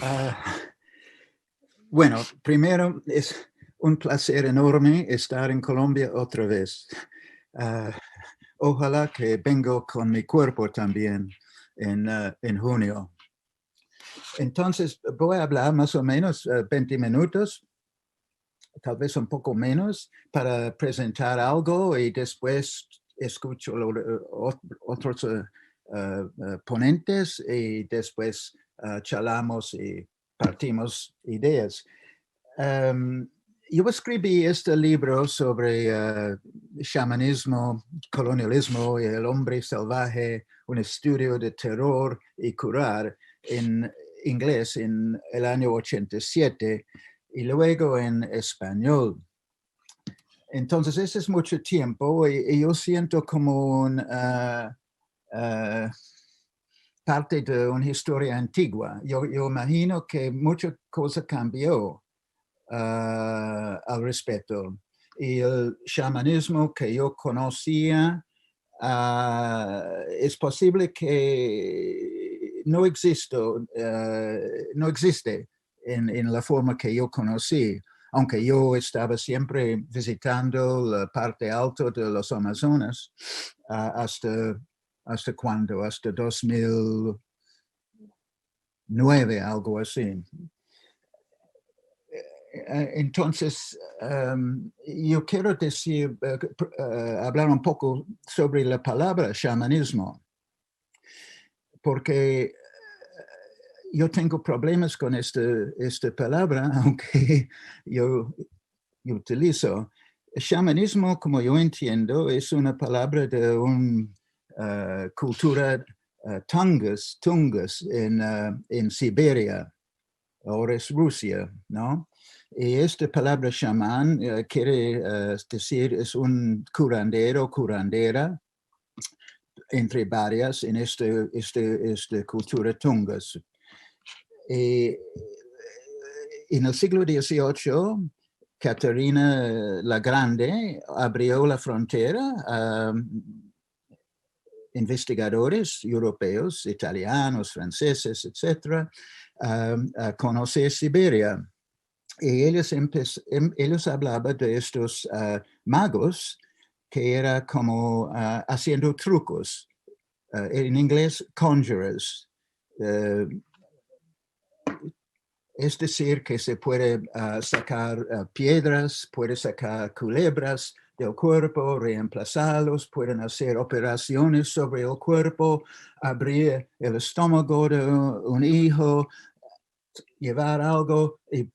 Ah, bueno, primero es un placer enorme estar en Colombia otra vez. Ah, ojalá que vengo con mi cuerpo también en junio. Entonces, voy a hablar más o menos 20 minutos, tal vez un poco menos, para presentar algo y después escucho otros ponentes y después charlamos y partimos ideas. Um, yo escribí este libro sobre chamanismo, colonialismo y el hombre salvaje, un estudio de terror y curar en inglés en el año 87 y luego en español. Entonces, ese es mucho tiempo y yo siento como un parte de una historia antigua. Yo imagino que mucha cosa cambió al respecto. Y el chamanismo que yo conocía es posible que no existe en la forma que yo conocí, aunque yo estaba siempre visitando la parte alta de los Amazonas hasta cuando, hasta 2009, algo así. Entonces, yo quiero decir, hablar un poco sobre la palabra chamanismo, porque yo tengo problemas con esta palabra, aunque yo utilizo. Chamanismo, como yo entiendo, es una palabra de una cultura tungus en Siberia, ahora es Rusia, ¿no? Y esta palabra chamán quiere decir, es un curandero, curandera, entre varias en esta cultura tungas. Y en el siglo XVIII, Catarina la Grande abrió la frontera a investigadores europeos, italianos, franceses, etc., a conocer Siberia. Y ellos hablaban de estos magos que era como haciendo trucos, en inglés conjurers. Es decir, que se puede sacar piedras, puede sacar culebras del cuerpo, reemplazarlos, pueden hacer operaciones sobre el cuerpo, abrir el estómago de un hijo, llevar algo y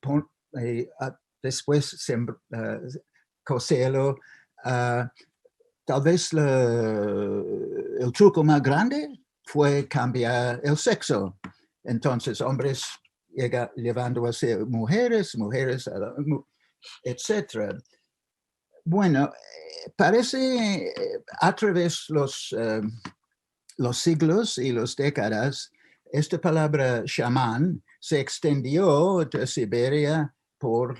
después coserlo. Tal vez el truco más grande fue cambiar el sexo. Entonces, hombres llevando a ser mujeres, mujeres, etc. Bueno, parece a través los siglos y las décadas, esta palabra chamán se extendió de Siberia por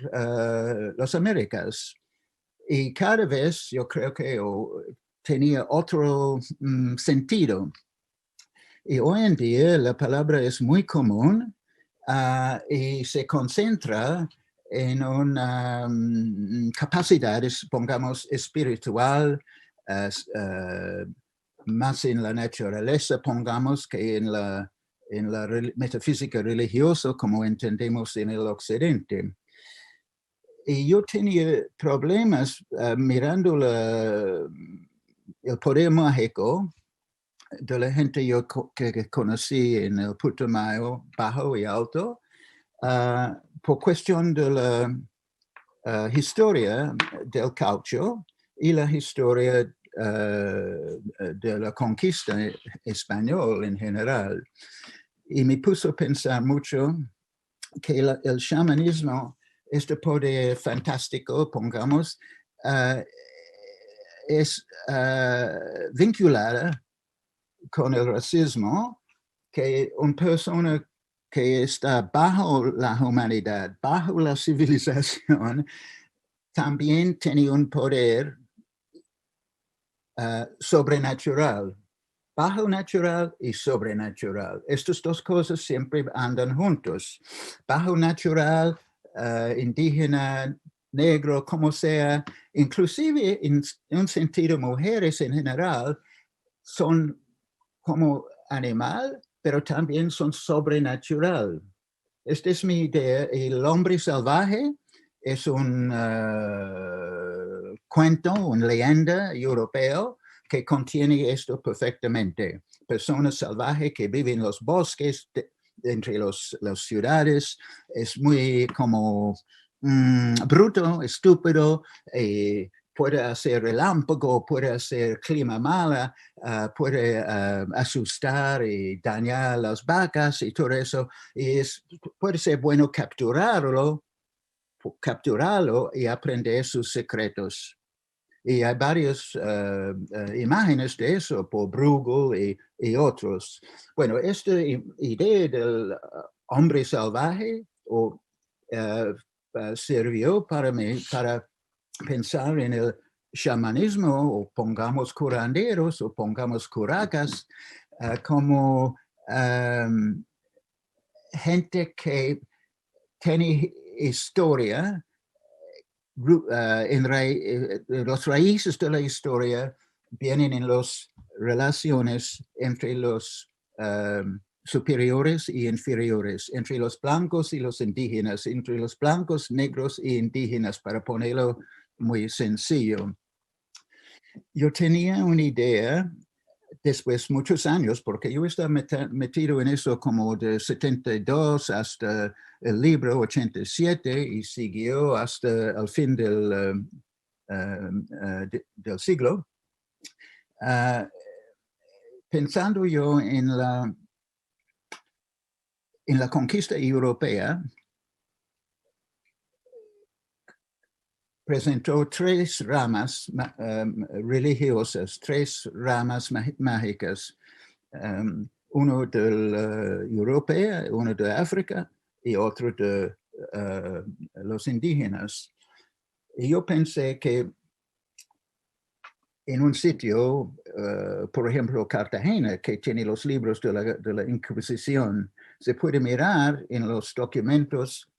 las Américas. Y cada vez yo creo que tenía otro sentido. Y hoy en día la palabra es muy común y se concentra en una capacidad, pongamos, espiritual, más en la naturaleza, pongamos, que en la metafísica religiosa, como entendemos en el occidente. Y yo tenía problemas mirando el poder mágico de la gente que conocí en el Putumayo bajo y alto, por cuestión de la historia del caucho y la historia de la conquista española en general. Y me puso a pensar mucho que el chamanismo, este poder fantástico, pongamos, es vinculada con el racismo, que una persona que está bajo la humanidad, bajo la civilización, también tiene un poder sobrenatural. bajo natural y sobrenatural. Estas dos cosas siempre andan juntos. Bajo natural, indígena, negro, como sea, inclusive en un sentido mujeres en general, son como animal, pero también son sobrenatural. Esta es mi idea. El hombre salvaje es un cuento, una leyenda europeo que contiene esto perfectamente. Personas salvajes que viven en los bosques, entre las ciudades, es muy como bruto, estúpido, puede hacer relámpago, puede hacer clima mala, puede asustar y dañar las vacas y todo eso. Y puede ser bueno capturarlo y aprender sus secretos. Y hay varias imágenes de eso por Bruegel y otros. Bueno, esta idea del hombre salvaje sirvió para mí para pensar en el chamanismo, o pongamos curanderos, o pongamos curacas, como gente que tiene historia, los raíces de la historia vienen en las relaciones entre los superiores y inferiores, entre los blancos y los indígenas, entre los blancos, negros e indígenas, para ponerlo muy sencillo. Yo tenía una idea después muchos años, porque yo estaba metido en eso como de 72 hasta el libro 87 y siguió hasta el fin del siglo, pensando yo en la conquista europea. Presentó tres ramas religiosas, tres ramas mágicas. Uno de Europa, uno de África y otro de los indígenas. Y yo pensé que en un sitio, por ejemplo, Cartagena, que tiene los libros de la Inquisición, se puede mirar en los documentos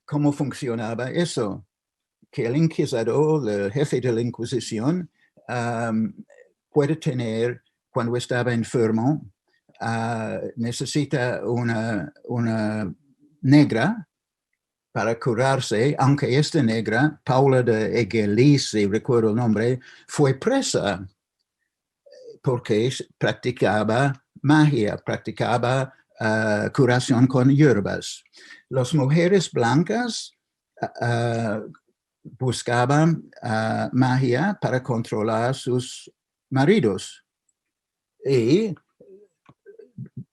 cómo funcionaba eso. Que el inquisidor, el jefe de la Inquisición, puede tener, cuando estaba enfermo, necesita una negra para curarse, aunque esta negra, Paula de Eguiluz, si recuerdo el nombre, fue presa porque practicaba magia, practicaba curación con hierbas. Las mujeres blancas buscaban magia para controlar sus maridos y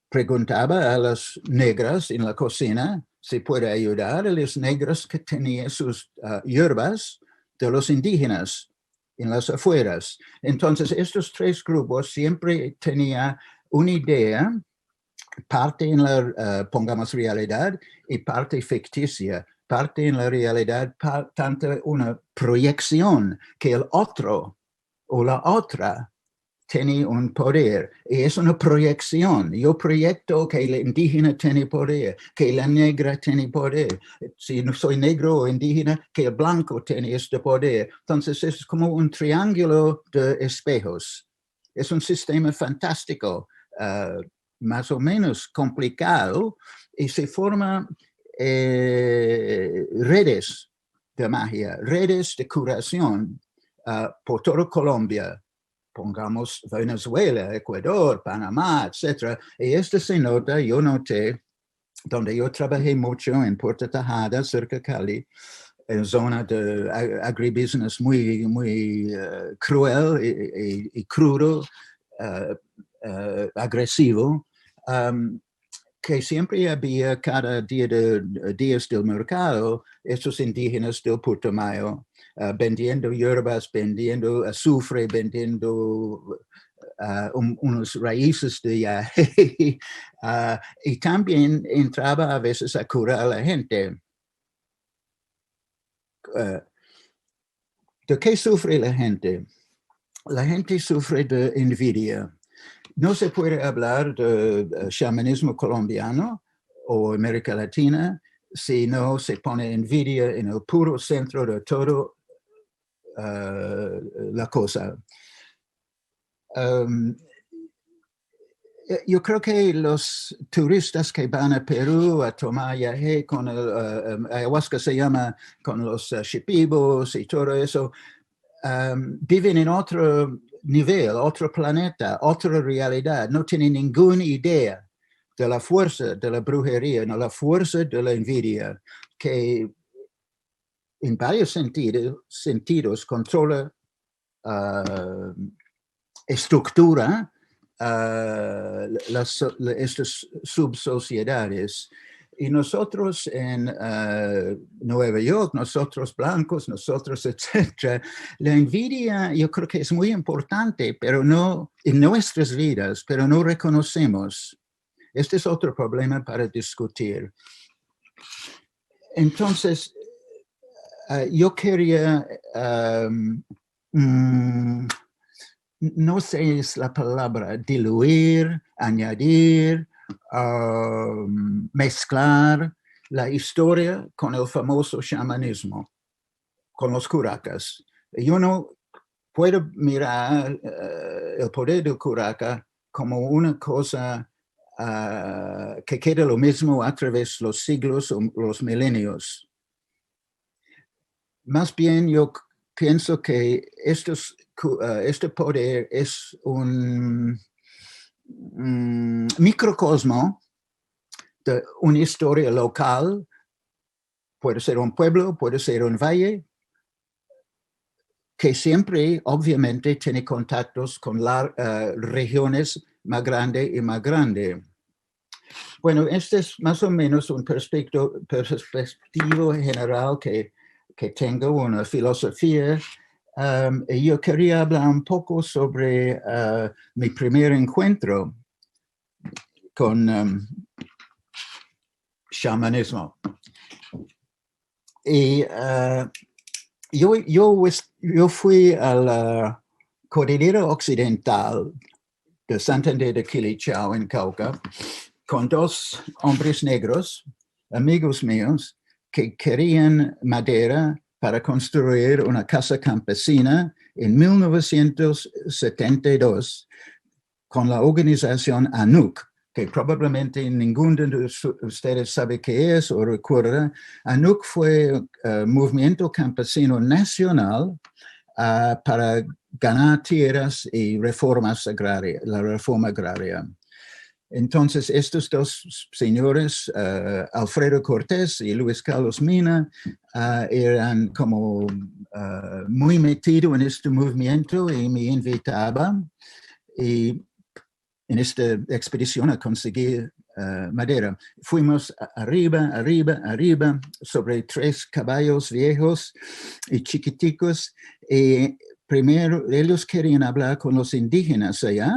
preguntaba a las negras en la cocina si puede ayudar a las negras que tenían sus hierbas de los indígenas en las afueras. Entonces, estos tres grupos siempre tenían una idea, parte en la, pongamos, realidad y parte ficticia. Parte en la realidad, tanto una proyección que el otro o la otra tiene un poder. Y es una proyección. Yo proyecto que el indígena tiene poder, que la negra tiene poder. Si no soy negro o indígena, que el blanco tiene este poder. Entonces es como un triángulo de espejos. Es un sistema fantástico, más o menos complicado, y se forman redes de magia, redes de curación por toda Colombia, pongamos Venezuela, Ecuador, Panamá, etc. Y esto se nota, yo noté, donde yo trabajé mucho en Puerto Tejada, cerca de Cali, en zona de agribusiness muy cruel y crudo, agresivo, que siempre había cada día días del mercado, estos indígenas del Putumayo, vendiendo hierbas, vendiendo azufre, vendiendo unos raíces de yaje, y también entraba a veces a curar a la gente. ¿De qué sufre la gente? La gente sufre de envidia. no se puede hablar de chamanismo colombiano o América Latina si no se pone envidia en el puro centro de todo la cosa. Yo creo que los turistas que van a Perú a tomar yagé con el ayahuasca se llama, con los shipibos y todo eso, viven en otro nivel, otro planeta, otra realidad. No tienen ninguna idea de la fuerza de la brujería, no la fuerza de la envidia, que en varios sentidos controla estructura estas subsociedades. Y nosotros en Nueva York, nosotros blancos, nosotros, etcétera, la envidia yo creo que es muy importante, pero no en nuestras vidas, pero no reconocemos. Este es otro problema para discutir. Entonces, yo quería no sé es la palabra, diluir, añadir, mezclar la historia con el famoso chamanismo, con los curacas. Yo no puedo mirar el poder del curaca como una cosa que queda lo mismo a través de los siglos o los milenios. Más bien yo pienso que este poder es un microcosmo de una historia local, puede ser un pueblo, puede ser un valle, que siempre obviamente tiene contactos con las regiones más grandes y más grandes. Bueno, este es más o menos un perspectivo general que tengo, una filosofía. Yo quería hablar un poco sobre mi primer encuentro con chamanismo. Y yo fui a la cordillera occidental de Santander de Quilichao en Cauca con dos hombres negros, amigos míos, que querían madera para construir una casa campesina en 1972 con la organización ANUC, que probablemente ninguno de ustedes sabe qué es o recuerda. ANUC fue un movimiento campesino nacional para ganar tierras y reformas agrarias, la reforma agraria. Entonces, estos dos señores, Alfredo Cortés y Luis Carlos Mina, eran como muy metidos en este movimiento y me invitaban y en esta expedición a conseguir madera. Fuimos arriba, sobre 3 caballos viejos y chiquiticos. Y primero, ellos querían hablar con los indígenas allá.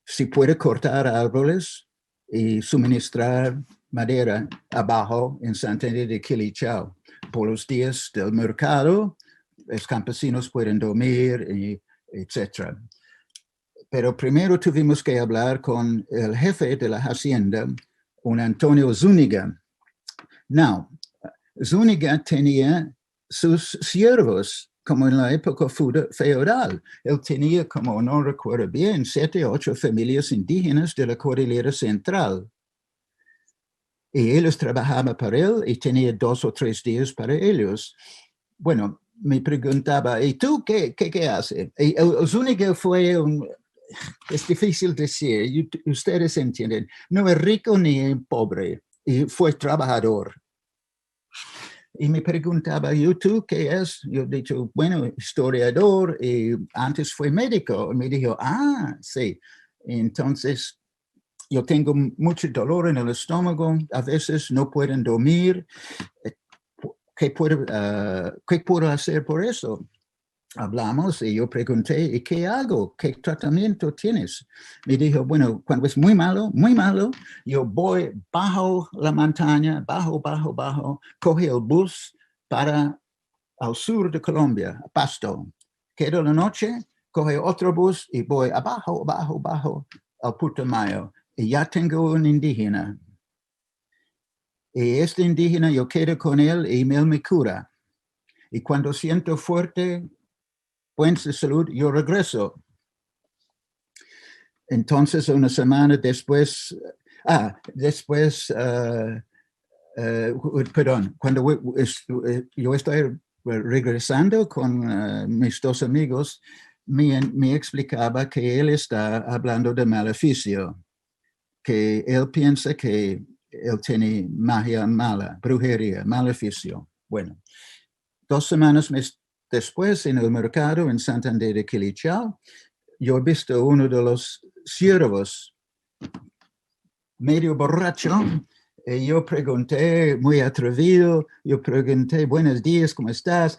Si puede cortar árboles y suministrar madera abajo en Santander de Quilichao. Por los días del mercado, los campesinos pueden dormir, etc. Pero primero tuvimos que hablar con el jefe de la hacienda, un Antonio Zúñiga. Now, Zúñiga tenía sus siervos, como en la época feudal. Él tenía, como no recuerdo bien, 7 o 8 familias indígenas de la cordillera central. Y ellos trabajaban para él y tenía 2 o 3 días para ellos. Bueno, me preguntaba, ¿y tú qué haces? Y Zúñiga fue es difícil decir, ustedes entienden, no es rico ni pobre, y fue trabajador. Y me preguntaba, ¿y tú qué es? Yo he dicho, bueno, historiador, y antes fue médico. Y me dijo, sí. Entonces, yo tengo mucho dolor en el estómago, a veces no pueden dormir. ¿Qué puedo hacer por eso? Hablamos y yo pregunté, ¿y qué hago? ¿Qué tratamiento tienes? Me dijo, bueno, cuando es muy malo, yo voy bajo la montaña, bajo, coge el bus para al sur de Colombia, Pasto. Quedo la noche, coge otro bus y voy abajo, abajo, abajo al Putumayo. Y ya tengo un indígena. Y este indígena yo quedo con él y él me cura. Y cuando siento fuerte, buena salud, yo regreso. Entonces, una semana después, perdón, cuando yo estoy regresando con mis dos amigos, me explicaba que él está hablando de maleficio, que él piensa que él tiene magia mala, brujería, maleficio. Bueno, 2 semanas después en el mercado en Santander de Quilichao, yo he visto uno de los siervos medio borracho. Y yo pregunté, muy atrevido, yo pregunté, buenos días, ¿cómo estás?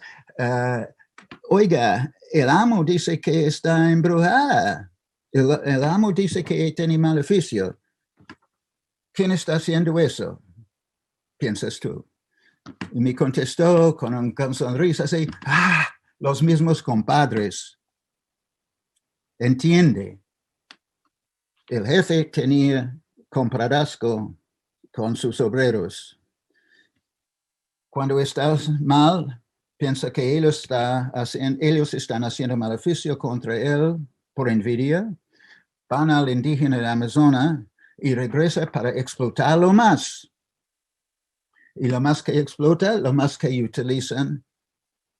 Oiga, el amo dice que está embrujada. El amo dice que tiene maleficio. ¿Quién está haciendo eso? ¿Piensas tú? Y me contestó con una sonrisa así, los mismos compadres. Entiende. El jefe tenía compadrazgo con sus obreros. Cuando estás mal, piensa que ellos están haciendo maleficio contra él por envidia, van al indígena de Amazonas y regresa para explotarlo más. Y lo más que explota, lo más que utilizan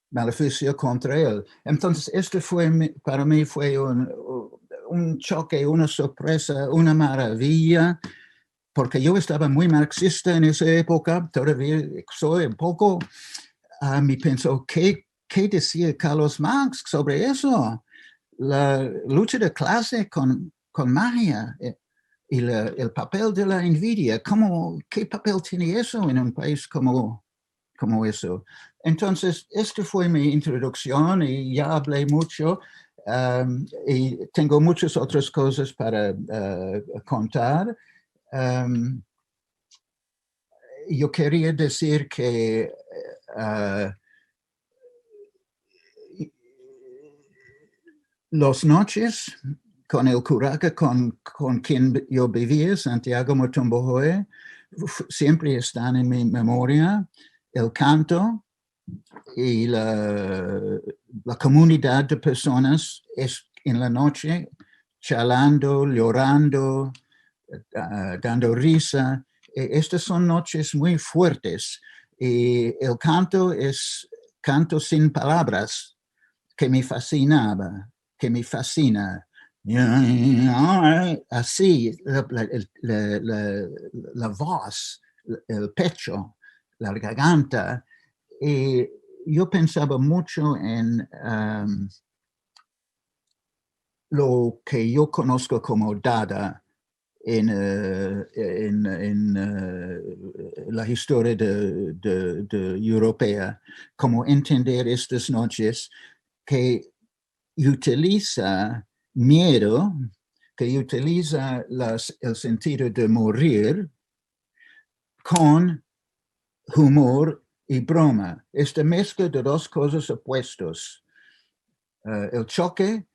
maleficio contra él. Entonces, esto para mí fue un choque, una sorpresa, una maravilla, porque yo estaba muy marxista en esa época, todavía soy un poco, me pensó, ¿qué decía Carlos Marx sobre eso? La lucha de clase con magia y el papel de la envidia, ¿qué papel tiene eso en un país como eso? Entonces, esta fue mi introducción y ya hablé mucho y tengo muchas otras cosas para contar. Yo quería decir que las noches con el curaca con quien yo vivía, Santiago Motombojoe, siempre están en mi memoria. El canto y la comunidad de personas en la noche charlando, llorando, dando risa. Estas son noches muy fuertes y el canto es canto sin palabras que me fascinaba, que me fascina. Así, la voz, el pecho, la garganta. Y yo pensaba mucho en lo que yo conozco como Dada en la historia de europea, como entender estas noches que utiliza miedo, que utiliza el sentido de morir con humor y broma. Esta mezcla de dos cosas opuestas, el choque,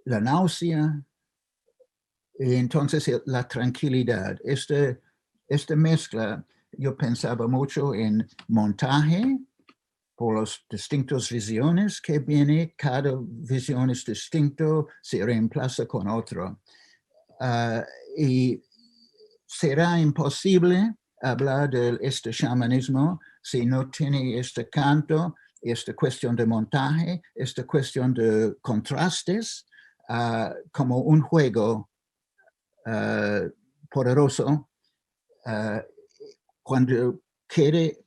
la náusea, y entonces la tranquilidad. Esta mezcla, yo pensaba mucho en montaje, por las distintas visiones que viene, cada visión es distinto, se reemplaza con otro. Y será imposible hablar de este chamanismo si no tiene este canto, esta cuestión de montaje, esta cuestión de contrastes, como un juego poderoso cuando quiere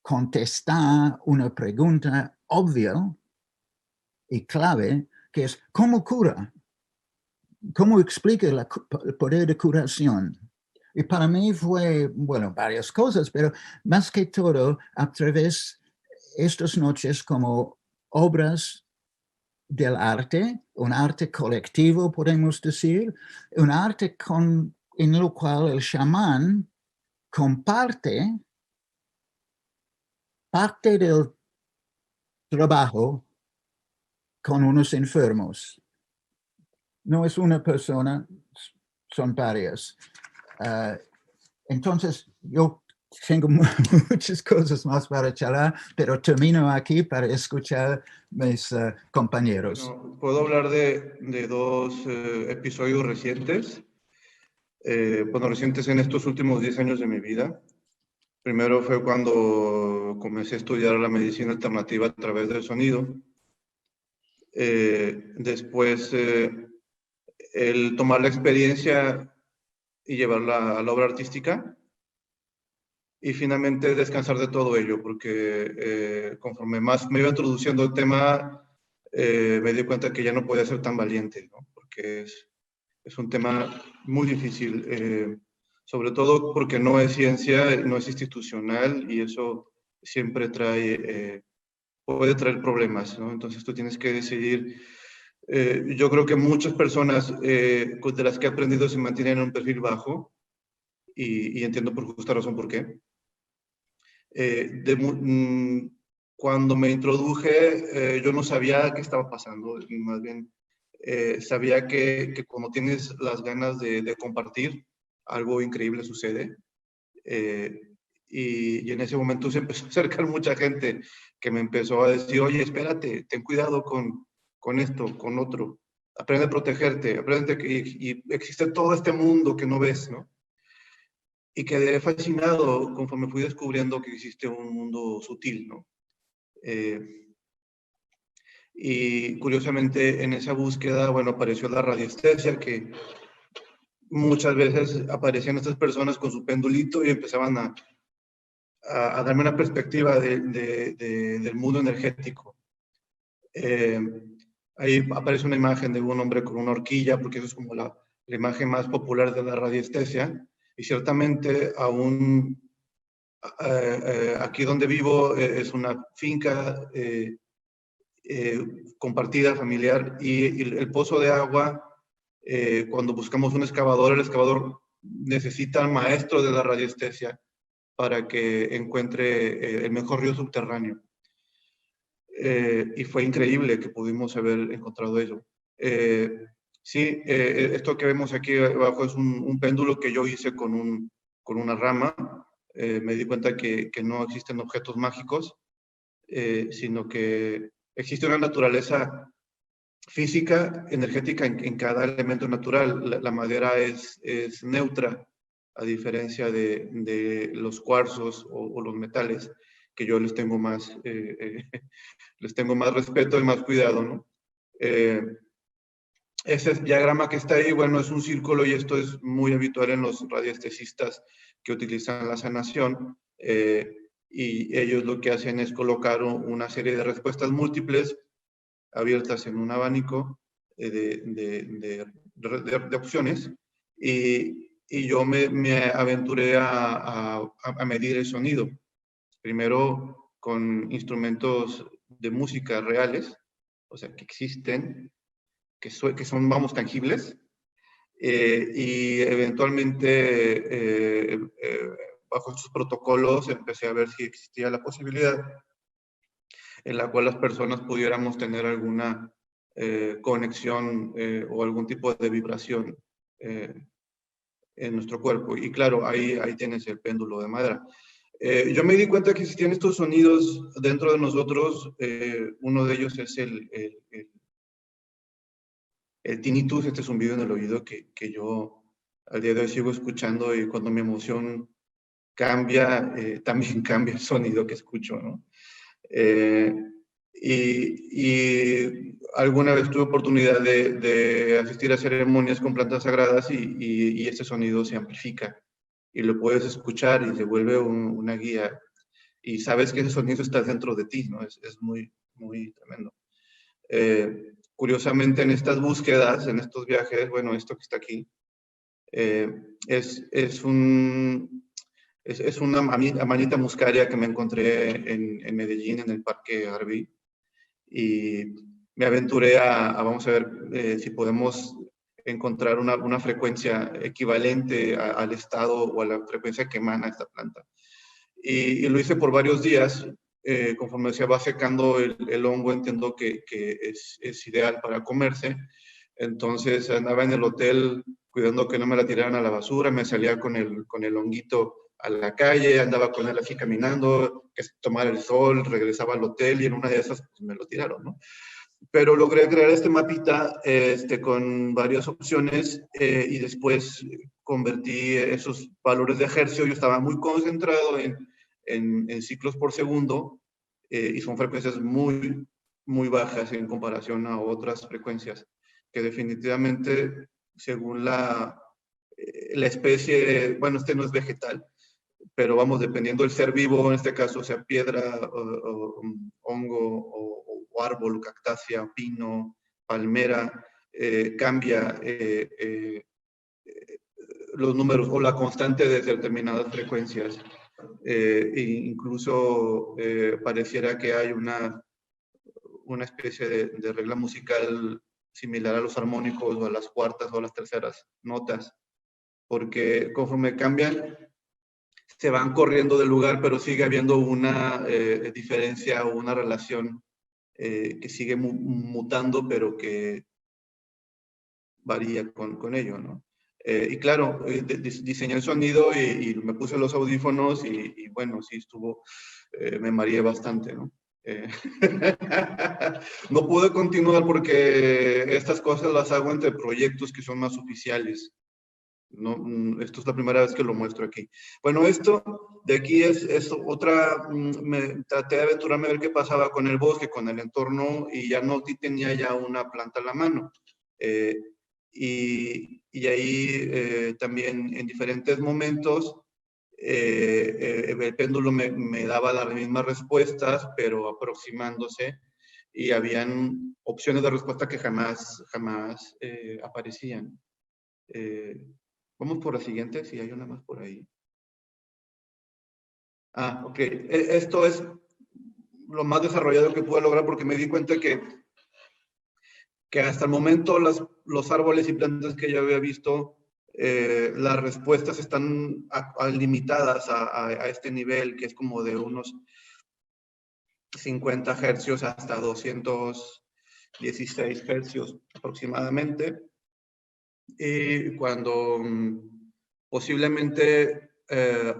contestar una pregunta obvia y clave, que es ¿cómo cura? ¿Cómo explica el poder de curación? Y para mí fue, bueno, varias cosas, pero más que todo a través de estas noches como obras del arte, un arte colectivo, podemos decir, un arte en lo cual el chamán comparte parte del trabajo con unos enfermos. No es una persona, son varias. Entonces, yo tengo muchas cosas más para charlar, pero termino aquí para escuchar mis compañeros. Bueno, puedo hablar de dos episodios recientes. Bueno, recientes en estos últimos 10 años de mi vida. Primero fue cuando comencé a estudiar la medicina alternativa a través del sonido. Después, el tomar la experiencia y llevarla a la obra artística. Y finalmente descansar de todo ello, porque conforme más me iba introduciendo el tema, me di cuenta que ya no podía ser tan valiente, ¿no? Porque es un tema muy difícil, sobre todo porque no es ciencia, no es institucional y eso siempre puede traer problemas, ¿no? Entonces tú tienes que decidir. Yo creo que muchas personas de las que he aprendido se mantienen en un perfil bajo y entiendo por justa razón por qué. Cuando me introduje, yo no sabía qué estaba pasando, y más bien sabía que cuando tienes las ganas de compartir, algo increíble sucede. Y en ese momento se empezó a acercar mucha gente que me empezó a decir, oye, espérate, ten cuidado con esto, con otro, aprende a protegerte, aprende y existe todo este mundo que no ves, ¿no? Y quedé fascinado conforme fui descubriendo que existe un mundo sutil, ¿no? Y curiosamente en esa búsqueda, bueno, apareció la radiestesia, que muchas veces aparecían estas personas con su pendulito y empezaban a darme una perspectiva del mundo energético. Ahí aparece una imagen de un hombre con una horquilla, porque eso es como la imagen más popular de la radiestesia, y ciertamente aún aquí donde vivo es una finca compartida, familiar, y el pozo de agua, cuando buscamos un excavador, el excavador necesita al maestro de la radiestesia para que encuentre el mejor río subterráneo. Y fue increíble que pudimos haber encontrado ello. Sí, esto que vemos aquí abajo es un péndulo que yo hice con una rama. Me di cuenta que no existen objetos mágicos, sino que existe una naturaleza física, energética en cada elemento natural. La madera es neutra, a diferencia de los cuarzos o los metales, que yo les tengo más respeto y más cuidado, ¿no? Ese diagrama que está ahí, bueno, es un círculo y esto es muy habitual en los radiestesistas que utilizan la sanación, y ellos lo que hacen es colocar una serie de respuestas múltiples abiertas en un abanico de opciones, y yo me aventuré a medir el sonido. Primero con instrumentos de música reales, o sea, que existen, que son, vamos, tangibles, y eventualmente bajo estos protocolos empecé a ver si existía la posibilidad en la cual las personas pudiéramos tener alguna conexión o algún tipo de vibración en nuestro cuerpo. Y claro, ahí tienes el péndulo de madera. Yo me di cuenta que existían estos sonidos dentro de nosotros. Uno de ellos es el tinnitus, este zumbido en el oído que yo al día de hoy sigo escuchando, y cuando mi emoción cambia, también cambia el sonido que escucho, ¿no? Y alguna vez tuve oportunidad de asistir a ceremonias con plantas sagradas y este sonido se amplifica y lo puedes escuchar y se vuelve una guía y sabes que ese sonido está dentro de ti, ¿no? Es muy, muy tremendo. Curiosamente, en estas búsquedas, en estos viajes, bueno, esto que está aquí, es una manita muscaria que me encontré en Medellín, en el Parque Arví, y me aventuré vamos a ver si podemos encontrar una frecuencia equivalente al estado o a la frecuencia que emana esta planta. Y lo hice por varios días. conforme se va secando el hongo, entiendo que es ideal para comerse. Entonces andaba en el hotel cuidando que no me la tiraran a la basura, me salía con el honguito a la calle, andaba con él así caminando, que tomara el sol, regresaba al hotel y en una de esas pues, me lo tiraron, ¿no? Pero logré crear este mapita con varias opciones y después convertí esos valores de hercio. Yo estaba muy concentrado en ciclos por segundo y son frecuencias muy, muy bajas en comparación a otras frecuencias que definitivamente, según la especie, bueno, no es vegetal, pero vamos, dependiendo del ser vivo, en este caso, sea piedra, hongo, o árbol, cactácea, pino, palmera, cambia los números o la constante de determinadas frecuencias. E incluso pareciera que hay una especie de regla musical similar a los armónicos o a las cuartas o a las terceras notas, porque conforme cambian, se van corriendo del lugar, pero sigue habiendo una diferencia o una relación que sigue mutando, pero que varía con ello, ¿no? Y claro, diseñé el sonido y me puse los audífonos y bueno, sí estuvo, me mareé bastante, ¿no? No pude continuar porque estas cosas las hago entre proyectos que son más oficiales. No, esto es la primera vez que lo muestro aquí. Bueno, esto de aquí es otra, me traté de aventurarme a ver qué pasaba con el bosque, con el entorno, y ya no tenía ya una planta a la mano. Y ahí también en diferentes momentos el péndulo me daba las mismas respuestas, pero aproximándose, y habían opciones de respuesta que jamás aparecían. Vamos por la siguiente, si hay una más por ahí. Ah, ok. Esto es lo más desarrollado que pude lograr porque me di cuenta que hasta el momento los árboles y plantas que yo había visto, las respuestas están limitadas a este nivel, que es como de unos 50 hercios hasta 216 hercios aproximadamente. Y cuando posiblemente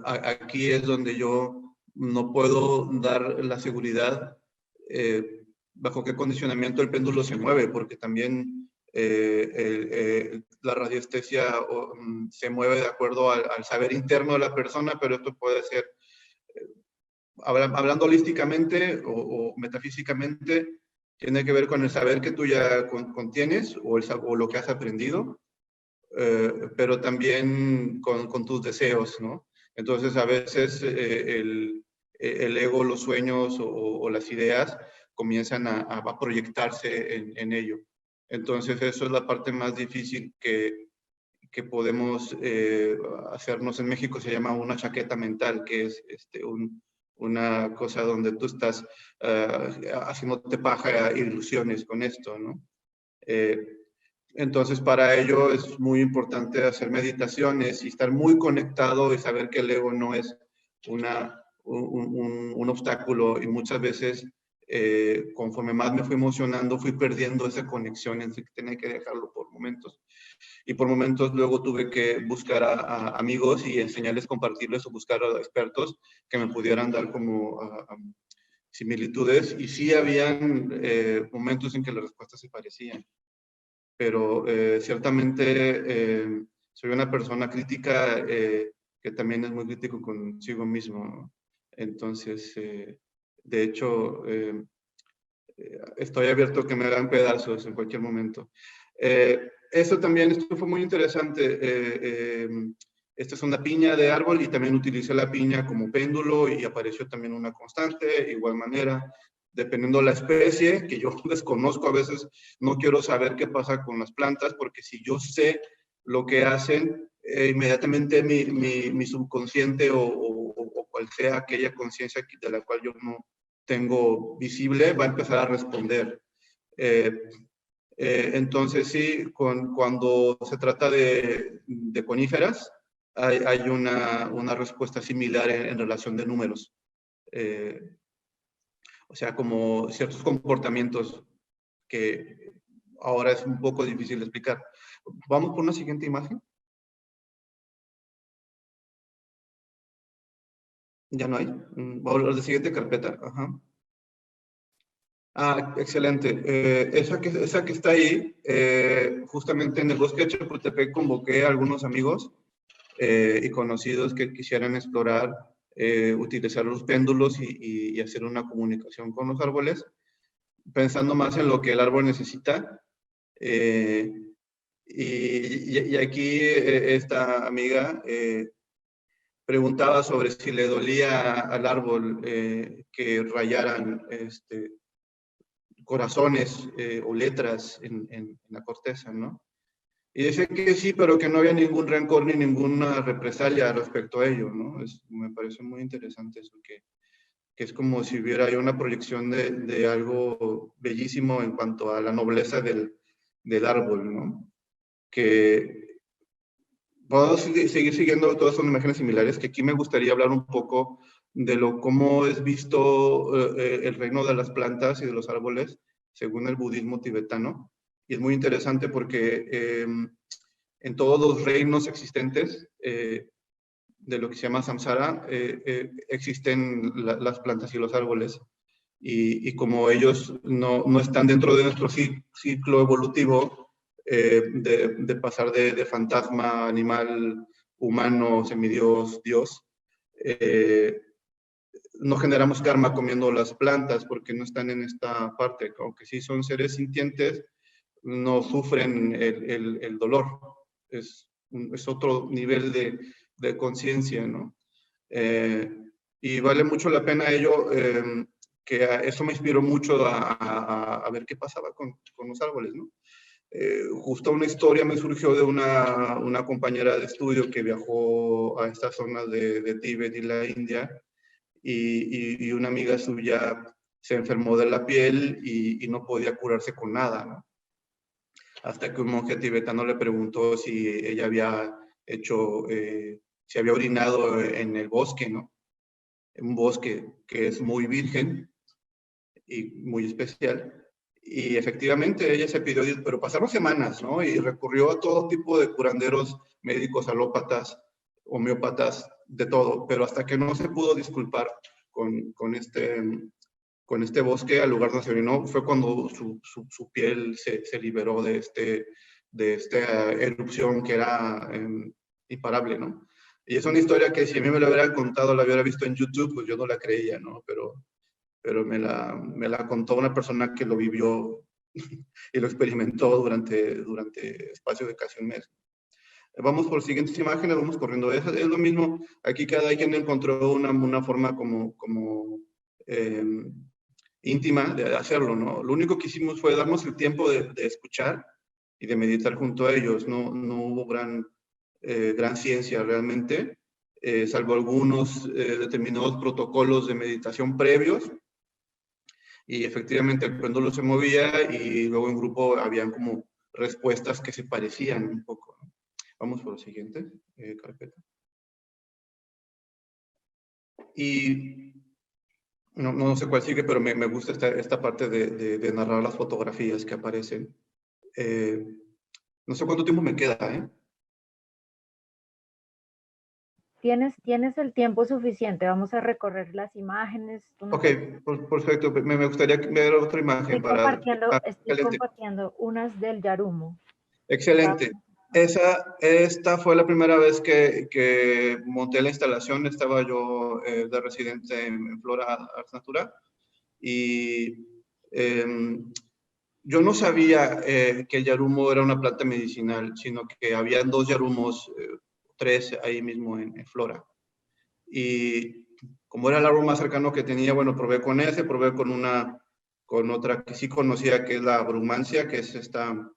aquí es donde yo no puedo dar la seguridad bajo qué condicionamiento el péndulo se mueve, porque también la radiestesia se mueve de acuerdo al saber interno de la persona, pero esto puede ser, hablando holísticamente o metafísicamente, tiene que ver con el saber que tú ya contienes o lo que has aprendido. Pero también con tus deseos, ¿no? Entonces, a veces el ego, los sueños o las ideas comienzan a proyectarse en ello. Entonces, eso es la parte más difícil que podemos hacernos en México. Se llama una chaqueta mental, que es una cosa donde tú estás haciéndote paja ilusiones con esto, ¿no? Entonces, para ello es muy importante hacer meditaciones y estar muy conectado y saber que el ego no es un obstáculo, y muchas veces, conforme más me fui emocionando, fui perdiendo esa conexión, en que tenía que dejarlo por momentos. Y por momentos luego tuve que buscar a amigos y enseñarles, compartirles o buscar a expertos que me pudieran dar como similitudes. Y sí habían momentos en que las respuestas se parecían. Pero ciertamente soy una persona crítica que también es muy crítico consigo mismo. Entonces, de hecho, estoy abierto a que me hagan pedazos en cualquier momento. Esto fue muy interesante. Esta es una piña de árbol y también utilicé la piña como péndulo y apareció también una constante, de igual manera. Dependiendo de la especie, que yo desconozco, a veces no quiero saber qué pasa con las plantas, porque si yo sé lo que hacen, inmediatamente mi subconsciente o cual sea aquella conciencia de la cual yo no tengo visible, va a empezar a responder. Entonces sí, cuando se trata de coníferas, hay una respuesta similar en relación de números. O sea, como ciertos comportamientos que ahora es un poco difícil de explicar. Vamos por una siguiente imagen. Ya no hay. Vamos a la siguiente carpeta. Ajá. Ah, excelente. Esa que está ahí, justamente en el bosque de Chapultepec convoqué a algunos amigos y conocidos que quisieran explorar, utilizar los péndulos y hacer una comunicación con los árboles, pensando más en lo que el árbol necesita. Y aquí esta amiga preguntaba sobre si le dolía al árbol que rayaran corazones o letras en la corteza, ¿no? Y dice que sí, pero que no había ningún rencor ni ninguna represalia respecto a ello, ¿no? Me parece muy interesante eso, que es como si hubiera ahí una proyección de algo bellísimo en cuanto a la nobleza del árbol, ¿no? Que puedo seguir siguiendo, todas son imágenes similares, que aquí me gustaría hablar un poco de cómo es visto el reino de las plantas y de los árboles según el budismo tibetano. Y es muy interesante porque en todos los reinos existentes de lo que se llama samsara, existen las plantas y los árboles. Y como ellos no están dentro de nuestro ciclo evolutivo de pasar de fantasma, animal, humano, semidios, dios, no generamos karma comiendo las plantas porque no están en esta parte. Aunque sí son seres sintientes, no sufren el dolor. Es otro nivel de conciencia, ¿no? Y vale mucho la pena ello, que eso me inspiró mucho a ver qué pasaba con los árboles, ¿no? Justo una historia me surgió de una compañera de estudio que viajó a estas zonas de Tíbet y la India, y una amiga suya se enfermó de la piel y no podía curarse con nada, ¿no? Hasta que un monje tibetano le preguntó si ella había hecho, si había orinado en el bosque, ¿no? Un bosque que es muy virgen y muy especial. Y efectivamente ella se pidió, pero pasaron semanas, ¿no? Y recurrió a todo tipo de curanderos, médicos, alópatas, homeópatas, de todo, pero hasta que no se pudo disculpar con este bosque al lugar donde se orinó, fue cuando su piel se liberó de esta erupción que era imparable, ¿no? Y es una historia que si a mí me la hubieran contado, la hubiera visto en YouTube, pues yo no la creía, ¿no? Pero me la contó una persona que lo vivió y lo experimentó durante espacio de casi un mes. Vamos por siguientes imágenes, vamos corriendo. Es lo mismo, aquí cada quien encontró una forma como íntima de hacerlo, ¿no? Lo único que hicimos fue darnos el tiempo de escuchar y de meditar junto a ellos. No hubo gran ciencia realmente, salvo algunos determinados protocolos de meditación previos. Y efectivamente el péndulo se movía y luego en grupo habían como respuestas que se parecían un poco, ¿no? Vamos por lo siguiente, carpeta. Y no sé cuál sigue, pero me gusta esta parte de narrar las fotografías que aparecen. No sé cuánto tiempo me queda, ¿eh? Tienes el tiempo suficiente. Vamos a recorrer las imágenes. Ok, perfecto. Me gustaría ver otra imagen Estoy compartiendo unas del Yarumo. Excelente. Esta fue la primera vez que monté la instalación. Estaba yo de residente en Flora Ars Natura y yo no sabía que el yarumo era una planta medicinal, sino que habían 2 yarumos, 3 ahí mismo en Flora. Y como era el árbol más cercano que tenía, bueno, probé con ese, probé con otra que sí conocía, que es la brumancia, que es esta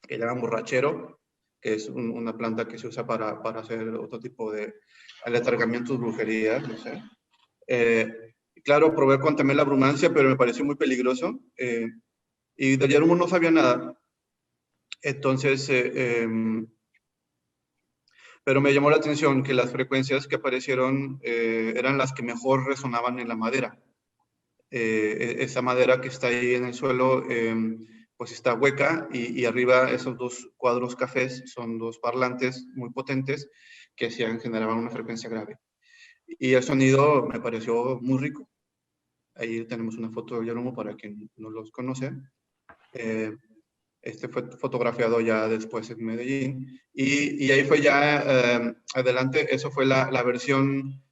que llaman borrachero, que es una planta que se usa para hacer otro tipo de aletargamientos, brujerías, no sé. Claro, probé con también la brumancia, pero me pareció muy peligroso. Y del yarumo no sabía nada. Entonces, pero me llamó la atención que las frecuencias que aparecieron eran las que mejor resonaban en la madera. esa madera que está ahí en el suelo, pues está hueca y arriba esos dos cuadros cafés son dos parlantes muy potentes que generaban una frecuencia grave. Y el sonido me pareció muy rico. Ahí tenemos una foto de Yarumo para quien no los conoce. Este fue fotografiado ya después en Medellín. Y ahí fue ya adelante, eso fue la versión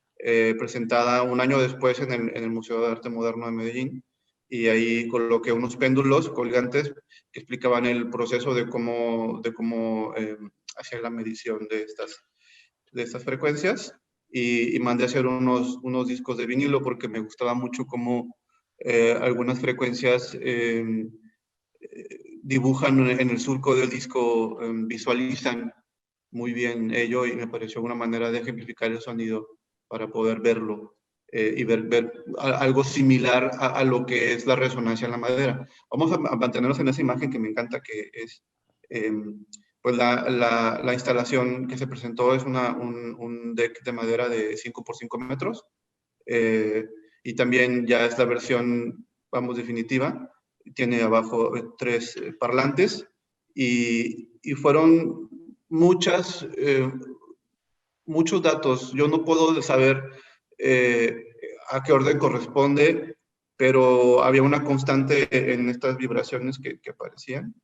presentada un año después en el Museo de Arte Moderno de Medellín. Y ahí coloqué unos péndulos colgantes que explicaban el proceso de cómo hacer la medición de estas frecuencias. Y mandé a hacer unos discos de vinilo porque me gustaba mucho cómo algunas frecuencias dibujan en el surco del disco, visualizan muy bien ello y me pareció una manera de ejemplificar el sonido para poder verlo y ver algo similar a lo que es la resonancia en la madera. Vamos a mantenernos en esa imagen que me encanta, que es pues la instalación que se presentó es un deck de madera de 5 por 5 metros y también ya es la versión, vamos, definitiva. Tiene abajo 3 parlantes y fueron muchos datos. Yo no puedo saber a qué orden corresponde, pero había una constante en estas vibraciones que aparecían.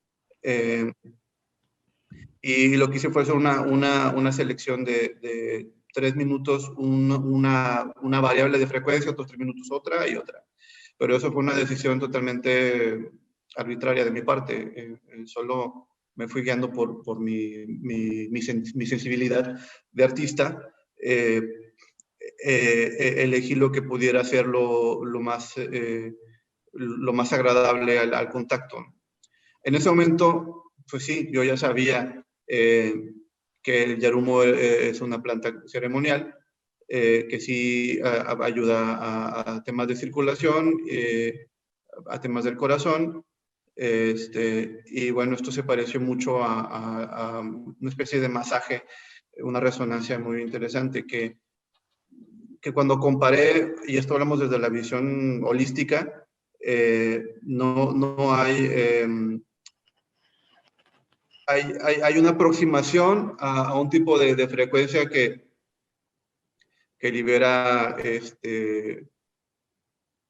Y lo que hice fue hacer una selección de 3 minutos, una variable de frecuencia, otros 3 minutos otra y otra. Pero eso fue una decisión totalmente arbitraria de mi parte. Solo me fui guiando por mi sensibilidad de artista. Elegí lo que pudiera ser lo más agradable al contacto. En ese momento, pues sí, yo ya sabía que el yarumo es una planta ceremonial, que sí ayuda a temas de circulación, a temas del corazón. Y bueno, esto se pareció mucho a una especie de masaje, una resonancia muy interesante que cuando comparé, y esto hablamos desde la visión holística, no hay una aproximación a un tipo de frecuencia que libera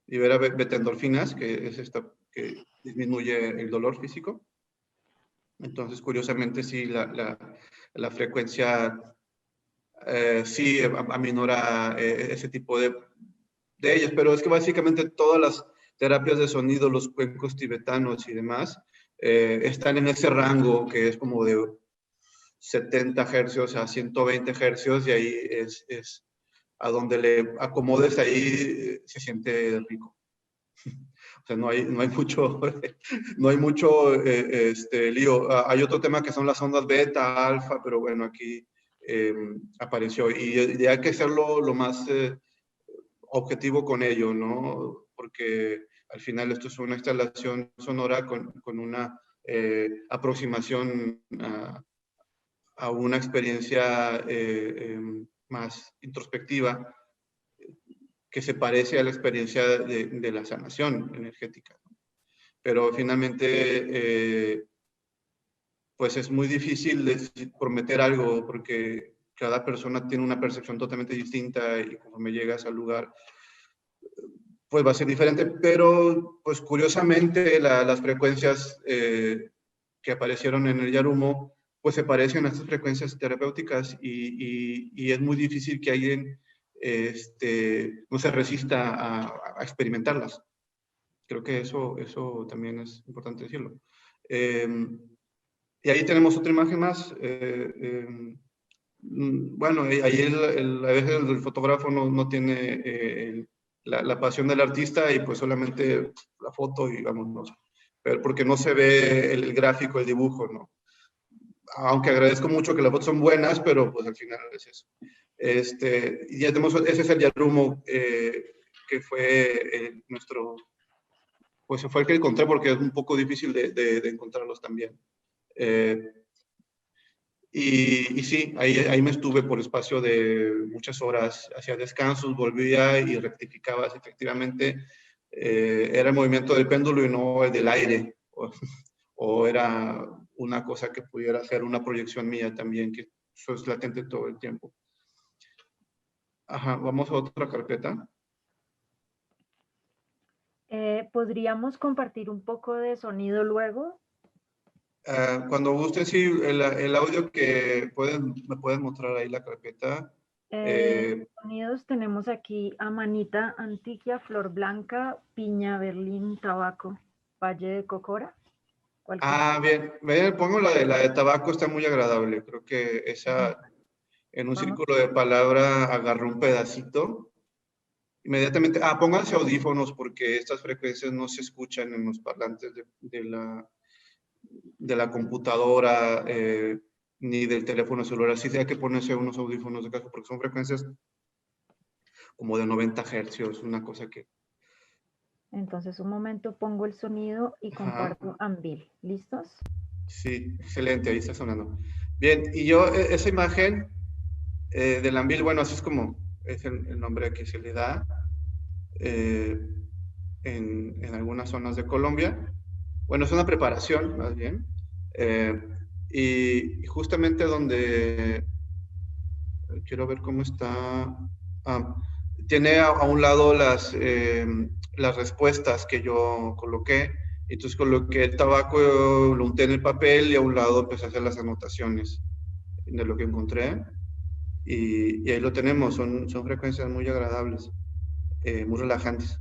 beta-endorfinas, que es esta que disminuye el dolor físico. Entonces, curiosamente, sí, la frecuencia sí aminora ese tipo de ellas, pero es que básicamente todas las terapias de sonido, los cuencos tibetanos y demás, están en ese rango que es como de 70 hercios a 120 hercios, y ahí es a donde le acomodes, ahí se siente rico. O sea, no hay mucho, no hay mucho lío. Hay otro tema que son las ondas beta, alfa, pero bueno, aquí apareció. Y hay que hacerlo lo más objetivo con ello, ¿no? Porque al final esto es una instalación sonora con una aproximación a una experiencia más introspectiva, que se parece a la experiencia de la sanación energética. Pero finalmente, pues es muy difícil prometer algo porque cada persona tiene una percepción totalmente distinta y conforme llegas al lugar, pues va a ser diferente. Pero, pues curiosamente, las frecuencias que aparecieron en el yarumo, pues se parecen a estas frecuencias terapéuticas y es muy difícil que alguien no se resista a experimentarlas. Creo que eso también es importante decirlo. Y ahí tenemos otra imagen más. Bueno, ahí a veces el fotógrafo no tiene la pasión del artista y pues solamente la foto y vámonos. Pero porque no se ve el gráfico, el dibujo, ¿no? Aunque agradezco mucho que las fotos son buenas, pero pues al final es eso. Y ya tenemos, ese es el yarumo que fue nuestro, pues fue el que encontré porque es un poco difícil de encontrarlos también. Y sí, ahí me estuve por espacio de muchas horas, hacía descansos, volvía y rectificaba efectivamente era el movimiento del péndulo y no el del aire, o era una cosa que pudiera ser una proyección mía también, que eso es latente todo el tiempo. Ajá, vamos a otra carpeta. ¿Podríamos compartir un poco de sonido luego? Cuando gusten, sí, el audio que me pueden mostrar ahí la carpeta. Sonidos tenemos aquí Amanita, Antiquia, Flor Blanca, Piña, Berlín, Tabaco, Valle de Cocora. Bien, pongo la de tabaco, está muy agradable. Creo que esa, en un círculo de palabra, agarró un pedacito. Inmediatamente, pónganse audífonos porque estas frecuencias no se escuchan en los parlantes de la computadora ni del teléfono celular. Así que hay que ponerse unos audífonos de caso porque son frecuencias como de 90 hercios, una cosa que... Entonces, un momento, pongo el sonido y comparto Anvil. ¿Listos? Sí, excelente, ahí está sonando. Bien, y yo, esa imagen del Anvil, bueno, así es como es el nombre que se le da en algunas zonas de Colombia. Bueno, es una preparación, más bien. Y justamente donde... Quiero ver cómo está... tiene a un lado las respuestas que yo coloqué. Entonces coloqué el tabaco, lo unté en el papel y a un lado empecé a hacer las anotaciones de lo que encontré. Y ahí lo tenemos, son frecuencias muy agradables, muy relajantes.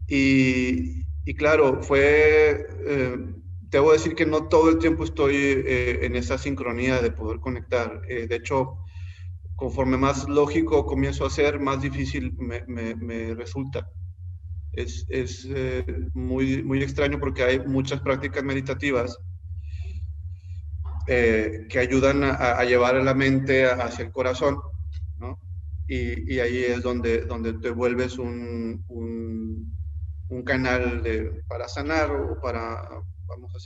Y claro, debo decir que no todo el tiempo estoy en esa sincronía de poder conectar. De hecho, conforme más lógico comienzo a hacer, más difícil me resulta. Es muy, muy extraño porque hay muchas prácticas meditativas que ayudan a llevar la mente hacia el corazón, ¿no? Y ahí es donde te vuelves un canal para sanar o para, vamos a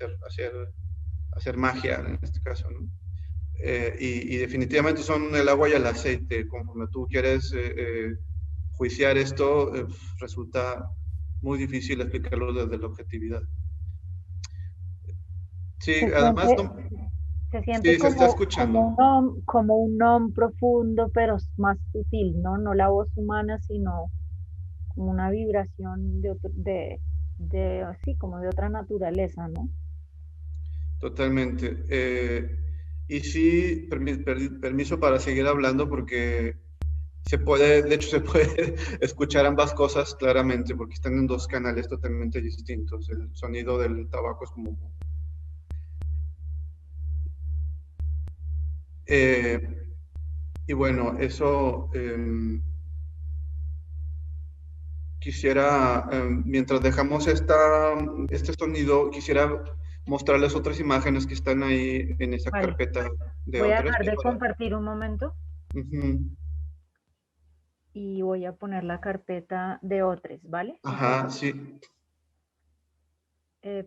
hacer magia en este caso, ¿no? Y definitivamente son el agua y el aceite. Conforme tú quieres juiciar esto, resulta muy difícil explicarlo desde la objetividad. Sí, además... Se siente sí, se está escuchando. como un om profundo, pero más sutil, ¿no? No la voz humana, sino como una vibración así, como de otra naturaleza, ¿no? Totalmente. Y sí, permiso para seguir hablando porque de hecho se puede escuchar ambas cosas claramente porque están en dos canales totalmente distintos. El sonido del tabaco es como... y bueno, eso quisiera, mientras dejamos este sonido, quisiera mostrarles otras imágenes que están ahí en esa carpeta de Voy a otras. dejar de compartir un momento. Uh-huh. Y voy a poner la carpeta de otros, ¿vale? Ajá, sí.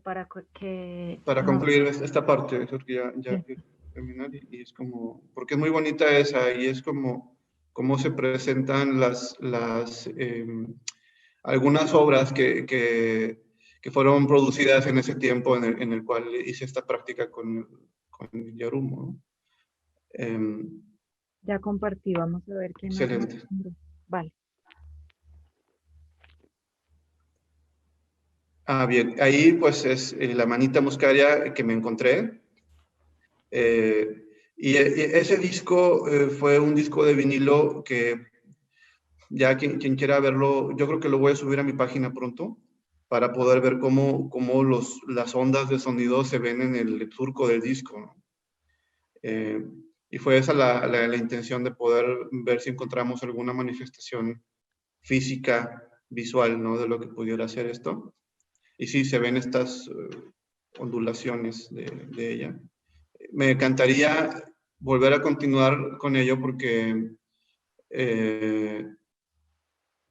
Para que... Para concluir esta parte, porque ya quiero terminar y es como, porque es muy bonita esa y es como cómo se presentan algunas obras que fueron producidas en ese tiempo en el cual hice esta práctica con Yarumo, ¿no? Ya compartí, vamos a ver qué más. Excelente. Vale. Bien, ahí pues es la manita muscaria que me encontré. Y ese disco fue un disco de vinilo que ya quien quiera verlo, yo creo que lo voy a subir a mi página pronto para poder ver cómo las ondas de sonido se ven en el surco del disco, ¿no? Y fue esa la intención de poder ver si encontramos alguna manifestación física, visual, ¿no? De lo que pudiera hacer esto. Y sí, se ven estas ondulaciones de ella. Me encantaría volver a continuar con ello porque,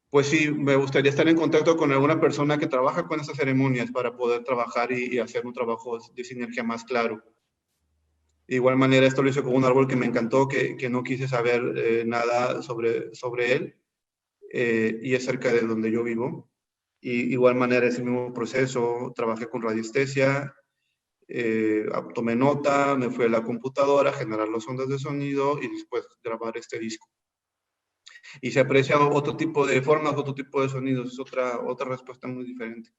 pues sí, me gustaría estar en contacto con alguna persona que trabaja con esas ceremonias para poder trabajar y hacer un trabajo de sinergia más claro. De igual manera, esto lo hice con un árbol que me encantó, que no quise saber nada sobre él. y es cerca de donde yo vivo. Y igual manera, ese mismo proceso, trabajé con radiestesia, tomé nota, me fui a la computadora a generar las ondas de sonido y después grabar este disco. Y se aprecia otro tipo de formas, otro tipo de sonidos, es otra respuesta muy diferente.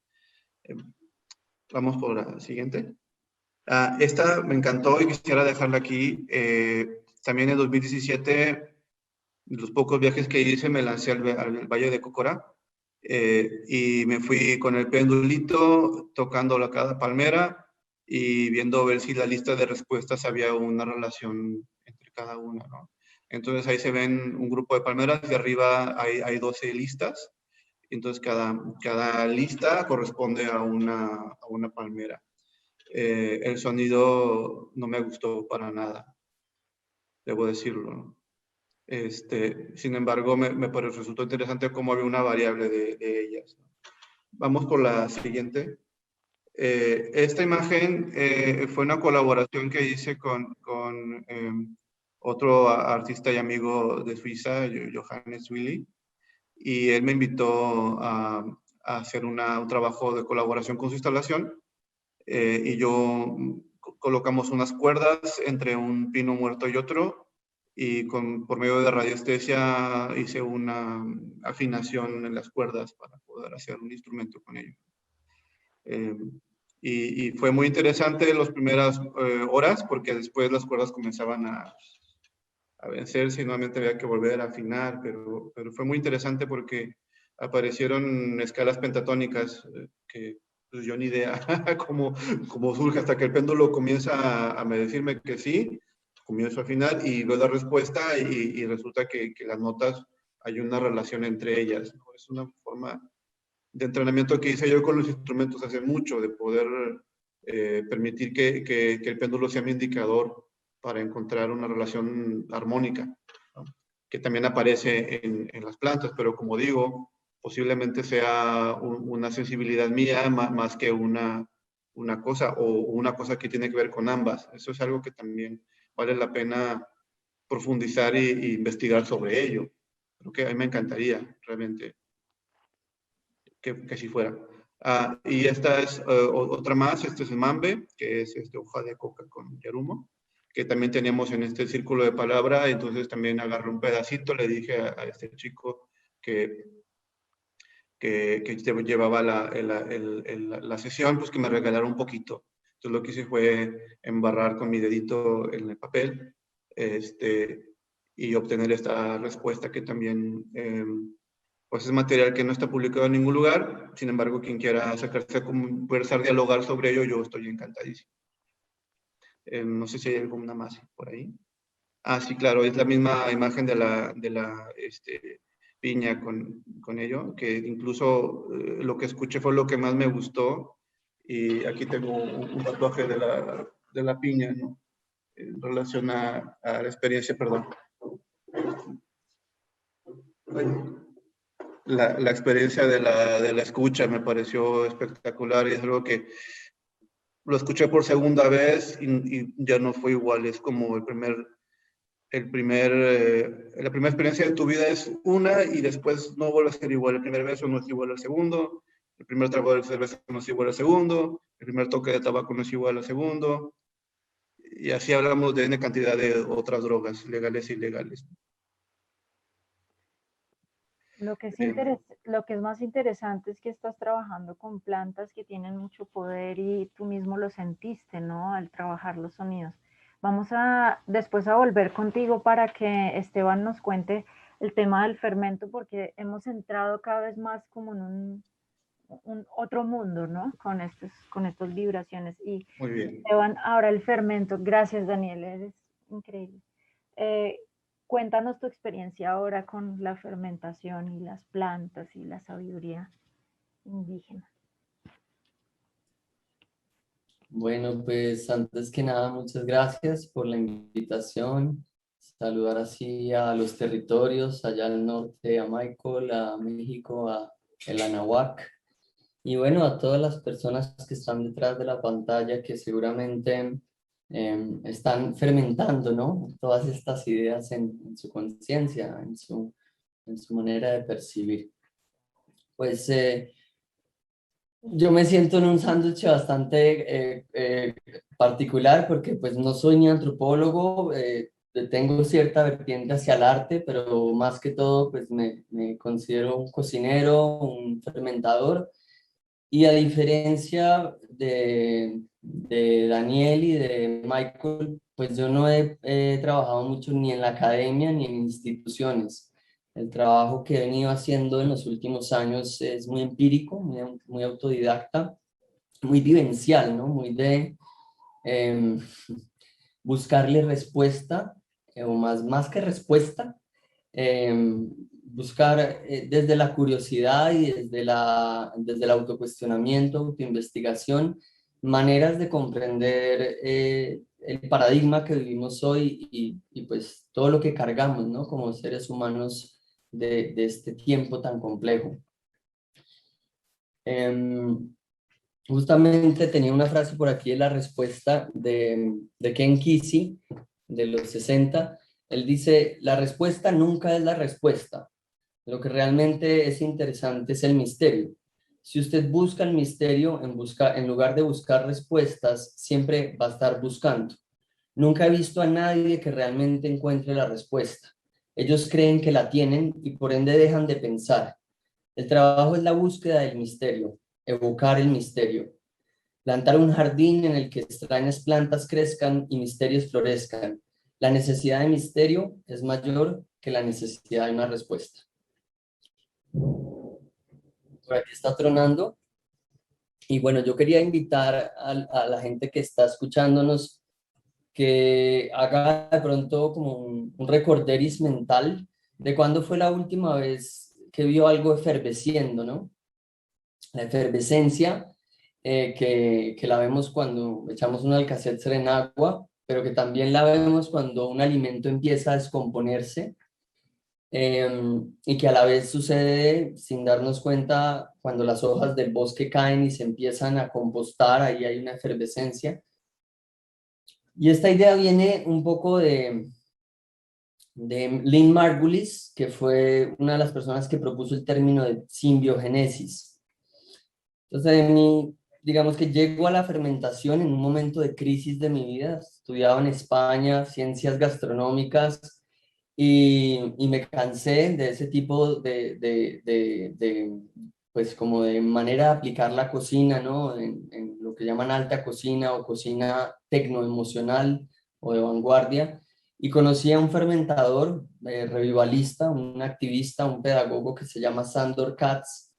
Vamos por la siguiente. Esta me encantó y quisiera dejarla aquí. También en 2017, los pocos viajes que hice, me lancé al Valle de Cocora y me fui con el pendulito tocando cada palmera y viendo a ver si la lista de respuestas había una relación entre cada una, ¿no? Entonces ahí se ven un grupo de palmeras y arriba hay 12 listas. Entonces cada lista corresponde a una palmera. El sonido no me gustó para nada, debo decirlo, ¿no? Sin embargo, me resultó interesante cómo había una variable de ellas. Vamos por la siguiente. Esta imagen fue una colaboración que hice con otro artista y amigo de Suiza, Johannes Willy, y él me invitó a hacer un trabajo de colaboración con su instalación, y yo colocamos unas cuerdas entre un pino muerto y otro, y por medio de radiestesia hice una afinación en las cuerdas para poder hacer un instrumento con ello. Y fue muy interesante las primeras horas, porque después las cuerdas comenzaban a vencerse y nuevamente había que volver a afinar, pero fue muy interesante porque aparecieron escalas pentatónicas que pues, yo ni idea cómo surge, hasta que el péndulo comienza a decirme que sí, comienzo a afinar y veo la respuesta y resulta que las notas hay una relación entre ellas, ¿no? Es una forma de entrenamiento que hice yo con los instrumentos hace mucho, de poder permitir que el péndulo sea mi indicador para encontrar una relación armónica, ¿no? Que también aparece en las plantas, pero como digo, posiblemente sea una sensibilidad mía más que una cosa, o una cosa que tiene que ver con ambas. Eso es algo que también vale la pena profundizar e investigar sobre ello. Creo que a mí me encantaría realmente que así fuera. Y esta es otra más, este es el mambe, que es hoja de coca con yarumo, que también teníamos en este círculo de palabra. Entonces también agarré un pedacito, le dije a este chico que llevaba la sesión, pues que me regalara un poquito. Entonces lo que hice fue embarrar con mi dedito en el papel y obtener esta respuesta que también pues es material que no está publicado en ningún lugar. Sin embargo, quien quiera acercarse a conversar, dialogar sobre ello, yo estoy encantadísimo. No sé si hay alguna más por ahí. Sí, claro, es la misma imagen de la piña con ello, que incluso lo que escuché fue lo que más me gustó. Y aquí tengo un tatuaje de la piña, ¿no? En relación a la experiencia, perdón. La experiencia de la escucha me pareció espectacular y es algo que lo escuché por segunda vez y ya no fue igual. Es como la primera experiencia de tu vida es una y después no vuelve a ser igual. El primer beso no es igual al segundo, el primer trago de cerveza no es igual al segundo, el primer toque de tabaco no es igual al segundo. Y así hablamos de una cantidad de otras drogas, legales e ilegales. Lo que es más interesante es que estás trabajando con plantas que tienen mucho poder y tú mismo lo sentiste, ¿no? Al trabajar los sonidos. Vamos después a volver contigo para que Esteban nos cuente el tema del fermento, porque hemos entrado cada vez más como en un otro mundo, ¿no? Con estas vibraciones. Y Muy bien. Esteban, ahora el fermento. Gracias, Daniel, eres increíble. Cuéntanos tu experiencia ahora con la fermentación y las plantas y la sabiduría indígena. Bueno, pues antes que nada, muchas gracias por la invitación. Saludar así a los territorios, allá al norte, a Michael, a México, a el Anahuac. Y bueno, a todas las personas que están detrás de la pantalla que seguramente están fermentando, ¿no? Todas estas ideas en su conciencia, en su manera de percibir. Pues yo me siento en un sándwich bastante particular porque pues no soy ni antropólogo, tengo cierta vertiente hacia el arte, pero más que todo pues me considero un cocinero, un fermentador, y a diferencia de Daniel y de Michael, pues yo no he trabajado mucho ni en la academia ni en instituciones. El trabajo que he venido haciendo en los últimos años es muy empírico, muy autodidacta, muy vivencial, ¿no? Muy de eh, buscarle respuesta, o más que respuesta, buscar desde la curiosidad y desde el autocuestionamiento, autoinvestigación, maneras de comprender el paradigma que vivimos hoy y pues todo lo que cargamos, ¿no? Como seres humanos de este tiempo tan complejo. Justamente tenía una frase por aquí de la respuesta de Ken Kesey, de los 60. Él dice, la respuesta nunca es la respuesta. Lo que realmente es interesante es el misterio. Si usted busca el misterio en lugar de buscar respuestas, siempre va a estar buscando. Nunca he visto a nadie que realmente encuentre la respuesta. Ellos creen que la tienen y por ende dejan de pensar. El trabajo es la búsqueda del misterio, evocar el misterio. Plantar un jardín en el que extrañas plantas crezcan y misterios florezcan. La necesidad de misterio es mayor que la necesidad de una respuesta. Por aquí está tronando. Y bueno, yo quería invitar a la gente que está escuchándonos que haga de pronto como un recorderis mental de cuándo fue la última vez que vio algo efervesciendo, ¿no? La efervescencia que la vemos cuando echamos un Alka-Seltzer en agua, pero que también la vemos cuando un alimento empieza a descomponerse, y que a la vez sucede sin darnos cuenta cuando las hojas del bosque caen y se empiezan a compostar, ahí hay una efervescencia. Y esta idea viene un poco de Lynn Margulis, que fue una de las personas que propuso el término de simbiogénesis. Entonces, digamos que llego a la fermentación en un momento de crisis de mi vida. Estudiaba en España ciencias gastronómicas y me cansé de ese tipo pues como de manera de aplicar la cocina, ¿no? En lo que llaman alta cocina o cocina tecnoemocional o de vanguardia. Y conocí a un fermentador revivalista, un activista, un pedagogo que se llama Sandor Katz.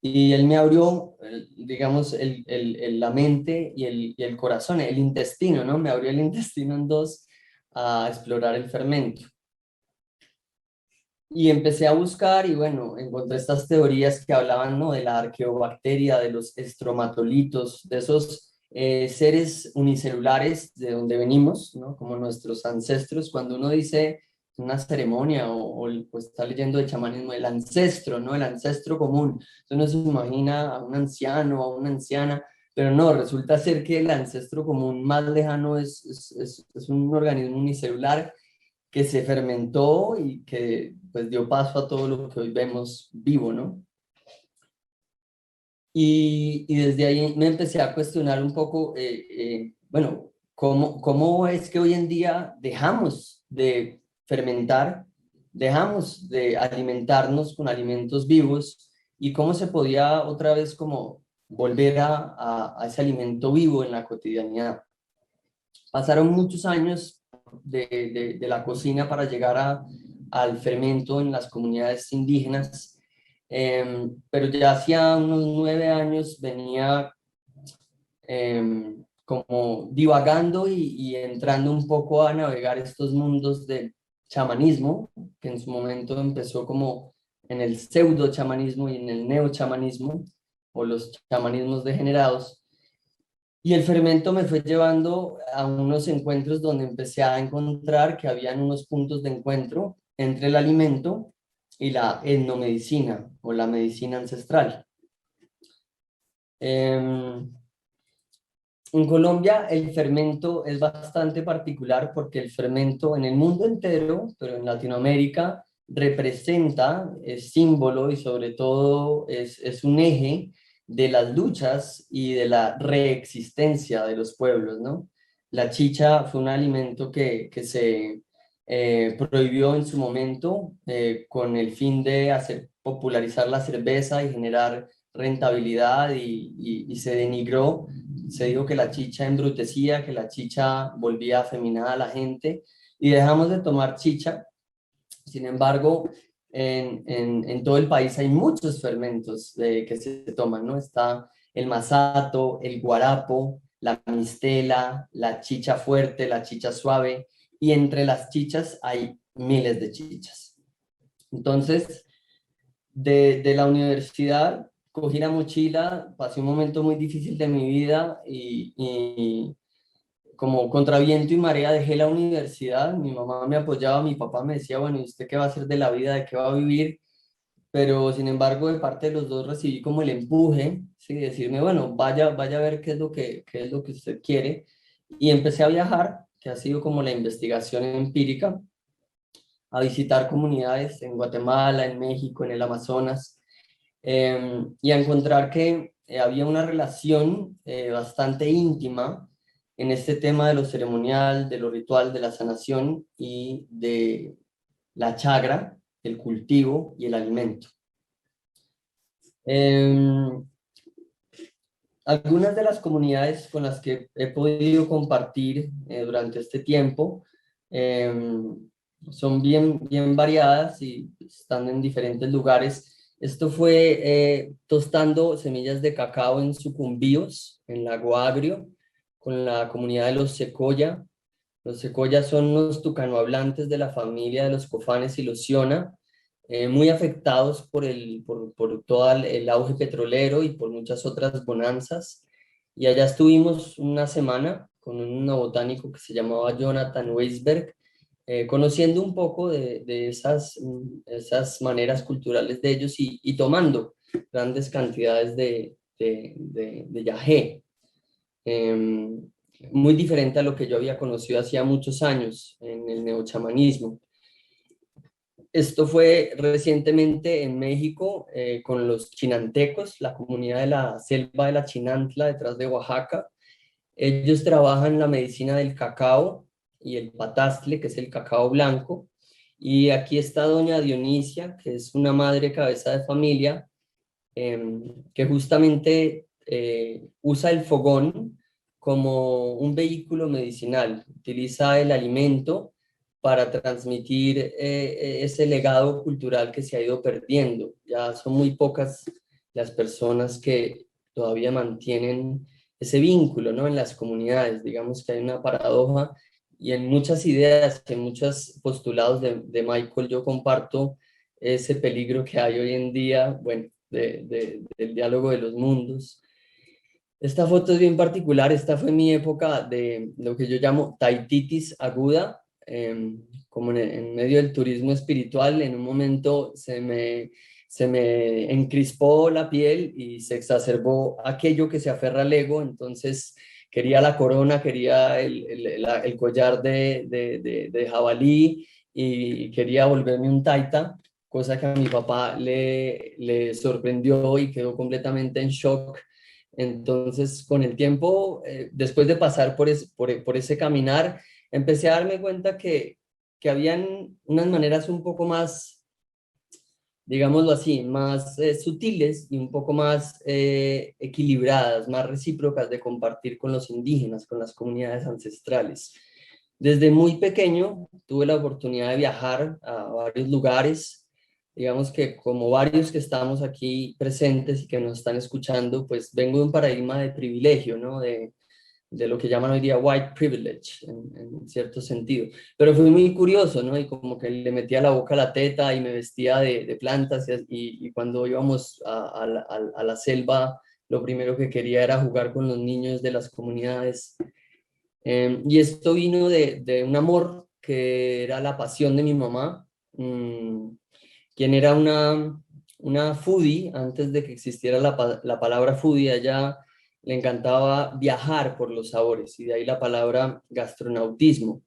Y él me abrió, digamos, la mente y el corazón, el intestino, ¿no? Me abrió el intestino en dos a explorar el fermento. Y empecé a buscar y bueno, encontré estas teorías que hablaban, ¿no? De la arqueobacteria, de los estromatolitos, de esos seres unicelulares de donde venimos, ¿no? Como nuestros ancestros. Cuando uno dice una ceremonia o está leyendo de chamanismo, el ancestro, ¿no? El ancestro común. Uno se imagina a un anciano o a una anciana, pero no, resulta ser que el ancestro común más lejano es un organismo unicelular que se fermentó y que pues dio paso a todo lo que hoy vemos vivo, ¿no? Y desde ahí me empecé a cuestionar un poco, bueno, ¿cómo es que hoy en día dejamos de fermentar, dejamos de alimentarnos con alimentos vivos y cómo se podía otra vez como volver a ese alimento vivo en la cotidianidad? Pasaron muchos años de la cocina para llegar al fermento en las comunidades indígenas, pero ya hacía unos 9 años venía como divagando y entrando un poco a navegar estos mundos del chamanismo, que en su momento empezó como en el pseudo chamanismo y en el neo-chamanismo, o los chamanismos degenerados. Y el fermento me fue llevando a unos encuentros donde empecé a encontrar que habían unos puntos de encuentro entre el alimento y la etnomedicina o la medicina ancestral. En Colombia el fermento es bastante particular porque el fermento en el mundo entero, pero en Latinoamérica representa, es símbolo y sobre todo es un eje de las luchas y de la reexistencia de los pueblos, ¿no? La chicha fue un alimento que se prohibió en su momento con el fin de popularizar la cerveza y generar rentabilidad y se denigró, se dijo que la chicha embrutecía, que la chicha volvía afeminada a la gente y dejamos de tomar chicha. Sin embargo, en todo el país hay muchos fermentos que se toman, ¿no? Está el masato, el guarapo, la mistela, la chicha fuerte, la chicha suave, y entre las chichas hay miles de chichas. Entonces, de la universidad cogí la mochila, pasé un momento muy difícil de mi vida y como contra viento y marea dejé la universidad. Mi mamá me apoyaba, mi papá me decía, bueno, ¿y usted qué va a hacer de la vida? ¿De qué va a vivir? Pero sin embargo, de parte de los dos recibí como el empuje, ¿sí? Decirme, bueno, vaya a ver qué es lo que usted quiere. Y empecé a viajar, que ha sido como la investigación empírica, a visitar comunidades en Guatemala, en México, en el Amazonas, y a encontrar que había una relación bastante íntima en este tema de lo ceremonial, de lo ritual, de la sanación y de la chagra, el cultivo y el alimento. Algunas de las comunidades con las que he podido compartir durante este tiempo son bien variadas y están en diferentes lugares. Esto fue tostando semillas de cacao en Sucumbíos, en Lago Agrio, con la comunidad de los Secoya. Los Secoya son unos tucanohablantes de la familia de los Cofanes y los Siona, muy afectados por todo el auge petrolero y por muchas otras bonanzas. Y allá estuvimos una semana con un botánico que se llamaba Jonathan Weisberg, conociendo un poco de esas maneras culturales de ellos y tomando grandes cantidades de yagé. Muy diferente a lo que yo había conocido hacía muchos años en el neochamanismo. Esto fue recientemente en México con los chinantecos, la comunidad de la selva de la Chinantla detrás de Oaxaca. Ellos trabajan la medicina del cacao y el patastle, que es el cacao blanco. Y aquí está doña Dionisia, que es una madre cabeza de familia, que justamente usa el fogón como un vehículo medicinal. Utiliza el alimento para transmitir ese legado cultural que se ha ido perdiendo. Ya son muy pocas las personas que todavía mantienen ese vínculo, ¿no? En las comunidades. Digamos que hay una paradoja y en muchas ideas, en muchos postulados de Michael, yo comparto ese peligro que hay hoy en día, bueno, del diálogo de los mundos. Esta foto es bien particular. Esta fue mi época de lo que yo llamo taititis aguda, como en medio del turismo espiritual. En un momento se me encrispó la piel y se exacerbó aquello que se aferra al ego. Entonces quería la corona, quería el collar de jabalí y quería volverme un taita, cosa que a mi papá le sorprendió y quedó completamente en shock. Entonces, con el tiempo, después de pasar por ese caminar, empecé a darme cuenta que habían unas maneras un poco más, digámoslo así, más sutiles y un poco más equilibradas, más recíprocas de compartir con los indígenas, con las comunidades ancestrales. Desde muy pequeño tuve la oportunidad de viajar a varios lugares. Digamos que como varios que estamos aquí presentes y que nos están escuchando, pues vengo de un paradigma de privilegio, ¿no? De lo que llaman hoy día white privilege, en cierto sentido. Pero fui muy curioso, ¿no? Y como que le metía la boca a la teta y me vestía de plantas y cuando íbamos a la selva, lo primero que quería era jugar con los niños de las comunidades. Y esto vino de un amor que era la pasión de mi mamá, quien era una foodie antes de que existiera la palabra foodie. A ella le encantaba viajar por los sabores y de ahí la palabra gastronautismo.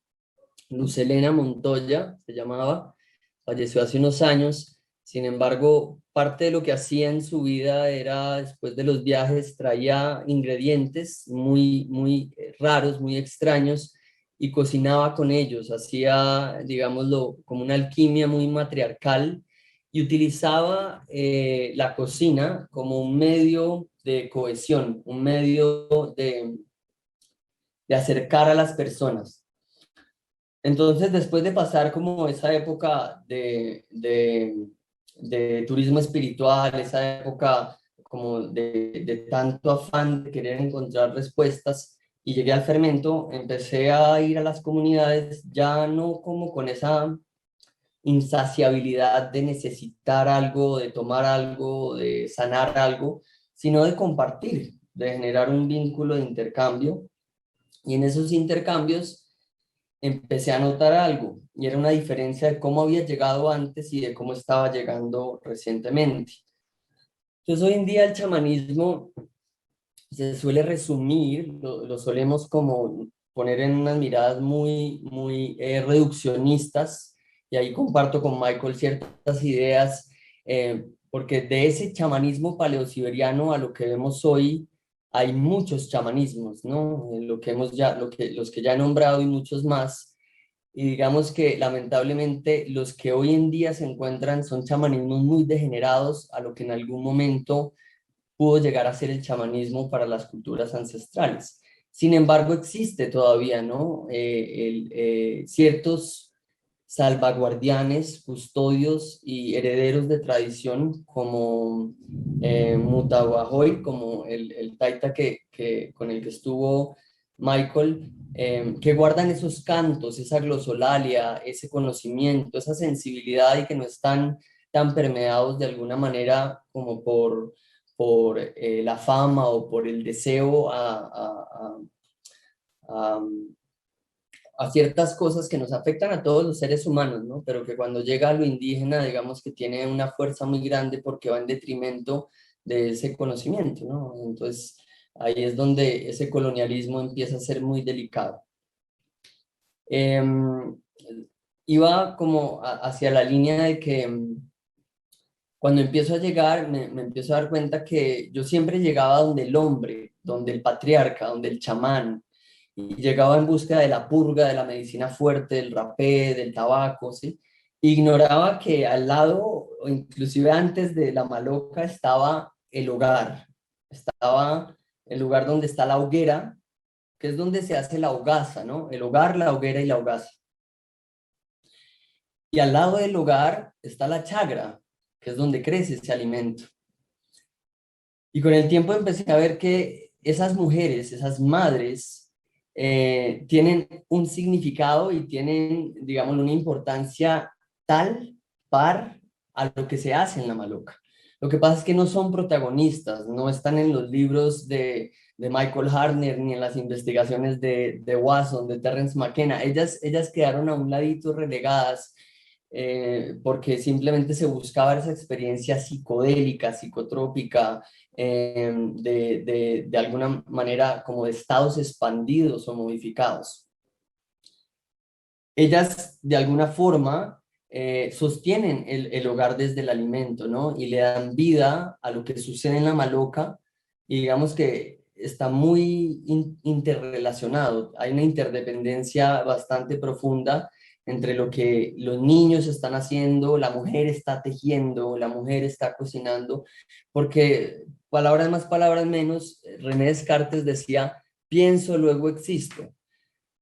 Luz Helena Montoya se llamaba, falleció hace unos años. Sin embargo, parte de lo que hacía en su vida era, después de los viajes, traía ingredientes muy raros, muy extraños, y cocinaba con ellos. Hacía, digámoslo, como una alquimia muy matriarcal, y utilizaba la cocina como un medio de cohesión, un medio de acercar a las personas. Entonces, después de pasar como esa época de turismo espiritual, esa época como de tanto afán de querer encontrar respuestas, y llegué al fermento, empecé a ir a las comunidades ya no como con esa insaciabilidad de necesitar algo, de tomar algo, de sanar algo, sino de compartir, de generar un vínculo de intercambio. Y en esos intercambios empecé a notar algo, y era una diferencia de cómo había llegado antes y de cómo estaba llegando recientemente. Entonces, hoy en día el chamanismo se suele resumir, lo solemos como poner en unas miradas muy reduccionistas, y ahí comparto con Michael ciertas ideas, porque de ese chamanismo paleosiberiano a lo que vemos hoy, hay muchos chamanismos, ¿no? Lo que hemos ya, los que ya he nombrado y muchos más. Y digamos que lamentablemente los que hoy en día se encuentran son chamanismos muy degenerados a lo que en algún momento pudo llegar a ser el chamanismo para las culturas ancestrales. Sin embargo, existe todavía, ¿no? Ciertos salvaguardianes, custodios y herederos de tradición como Mutawahoy, como el taita con el que estuvo Michael, que guardan esos cantos, esa glosolalia, ese conocimiento, esa sensibilidad, y que no están tan permeados de alguna manera como por la fama o por el deseo a, a ciertas cosas que nos afectan a todos los seres humanos, ¿no? Pero que cuando llega a lo indígena, digamos que tiene una fuerza muy grande porque va en detrimento de ese conocimiento, ¿no? Entonces, ahí es donde ese colonialismo empieza a ser muy delicado. Iba como hacia la línea de que cuando empiezo a llegar, me empiezo a dar cuenta que yo siempre llegaba donde el hombre, donde el patriarca, donde el chamán, y llegaba en busca de la purga, de la medicina fuerte, del rapé, del tabaco, ¿sí? Ignoraba que al lado, o inclusive antes de la maloca, estaba el hogar, estaba el lugar donde está la hoguera, que es donde se hace la hogaza, ¿no? El hogar, la hoguera y la hogaza. Y al lado del hogar está la chagra, que es donde crece ese alimento. Y con el tiempo empecé a ver que esas mujeres, esas madres, tienen un significado y tienen, digamos, una importancia tal par a lo que se hace en la maloca. Lo que pasa es que no son protagonistas, no están en los libros de Michael Hartner ni en las investigaciones de Wasson, de Terence McKenna. Ellas quedaron a un ladito relegadas, porque simplemente se buscaba esa experiencia psicodélica, psicotrópica, de alguna manera como de estados expandidos o modificados. Ellas de alguna forma sostienen el hogar desde el alimento, ¿no? Y le dan vida a lo que sucede en la maloca, y digamos que está muy interrelacionado. Hay una interdependencia bastante profunda entre lo que los niños están haciendo, la mujer está tejiendo, la mujer está cocinando, porque palabras más, palabras menos, René Descartes decía, pienso, luego existo.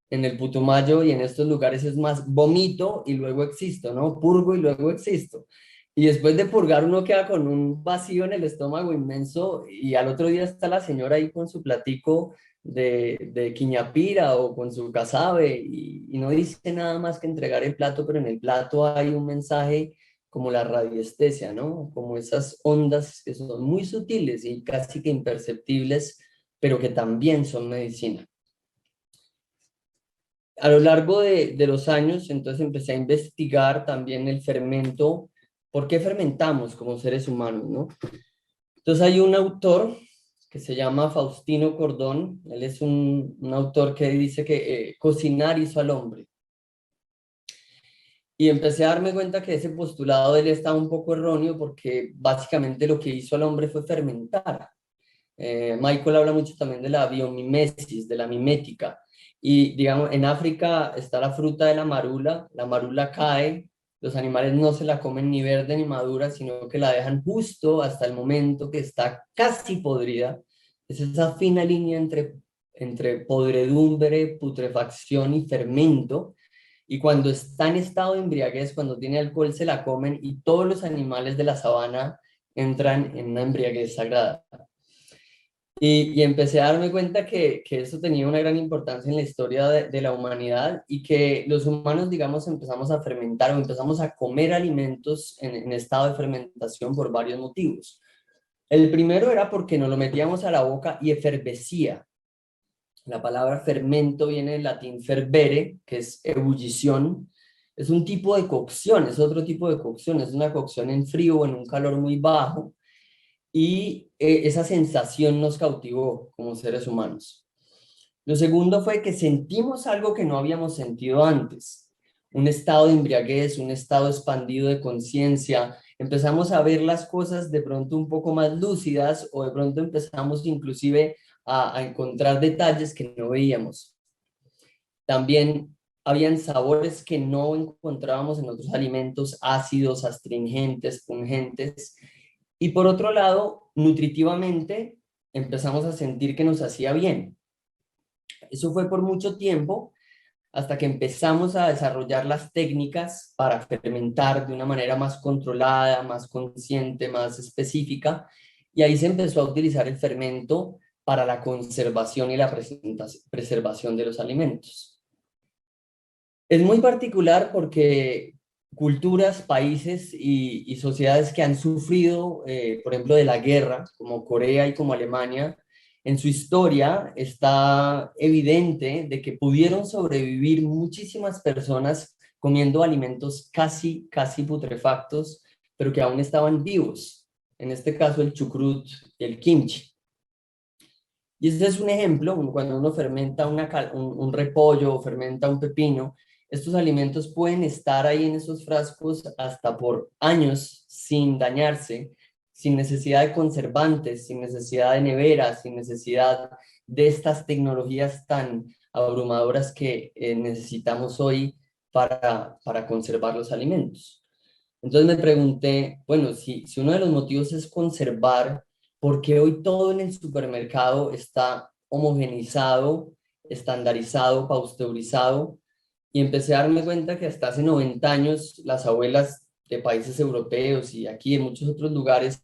En el Putumayo y en estos lugares es más vomito y luego existo, ¿no? Purgo y luego existo. Y después de purgar uno queda con un vacío en el estómago inmenso, y al otro día está la señora ahí con su platico de quiñapira o con su casabe, y no dice nada más que entregar el plato, pero en el plato hay un mensaje como la radiestesia, ¿no? Como esas ondas que son muy sutiles y casi que imperceptibles, pero que también son medicina. A lo largo de los años, entonces empecé a investigar también el fermento. ¿Por qué fermentamos como seres humanos, no? Entonces hay un autor que se llama Faustino Cordón. Él es un autor que dice que cocinar hizo al hombre. Y empecé a darme cuenta que ese postulado de él estaba un poco erróneo porque básicamente lo que hizo al hombre fue fermentar. Michael habla mucho también de la biomimesis, de la mimética. Y digamos, en África está la fruta de la marula cae, los animales no se la comen ni verde ni madura, sino que la dejan justo hasta el momento que está casi podrida. Es esa fina línea entre podredumbre, putrefacción y fermento. Y cuando está en estado de embriaguez, cuando tiene alcohol, se la comen y todos los animales de la sabana entran en una embriaguez sagrada. Y empecé a darme cuenta que eso tenía una gran importancia en la historia de la humanidad y que los humanos, digamos, empezamos a fermentar o empezamos a comer alimentos en estado de fermentación por varios motivos. El primero era porque nos lo metíamos a la boca y efervescía. La palabra fermento viene del latín fervere, que es ebullición. Es un tipo de cocción, es otro tipo de cocción, es una cocción en frío o en un calor muy bajo. Y esa sensación nos cautivó como seres humanos. Lo segundo fue que sentimos algo que no habíamos sentido antes, un estado de embriaguez, un estado expandido de conciencia. Empezamos a ver las cosas de pronto un poco más lúcidas o de pronto empezamos inclusive a encontrar detalles que no veíamos. También habían sabores que no encontrábamos en otros alimentos, ácidos, astringentes, pungentes. Y por otro lado, nutritivamente empezamos a sentir que nos hacía bien. Eso fue por mucho tiempo hasta que empezamos a desarrollar las técnicas para fermentar de una manera más controlada, más consciente, más específica. Y ahí se empezó a utilizar el fermento para la conservación y la preservación de los alimentos. Es muy particular porque culturas, países y sociedades que han sufrido, por ejemplo, de la guerra, como Corea y como Alemania, en su historia está evidente de que pudieron sobrevivir muchísimas personas comiendo alimentos casi putrefactos, pero que aún estaban vivos. En este caso, el chucrut y el kimchi. Y este es un ejemplo, cuando uno fermenta un repollo o fermenta un pepino, estos alimentos pueden estar ahí en esos frascos hasta por años sin dañarse, sin necesidad de conservantes, sin necesidad de neveras, sin necesidad de estas tecnologías tan abrumadoras que necesitamos hoy para conservar los alimentos. Entonces me pregunté, bueno, si uno de los motivos es conservar, ¿por qué hoy todo en el supermercado está homogenizado, estandarizado, pasteurizado? Y empecé a darme cuenta que hasta hace 90 años las abuelas de países europeos y aquí en muchos otros lugares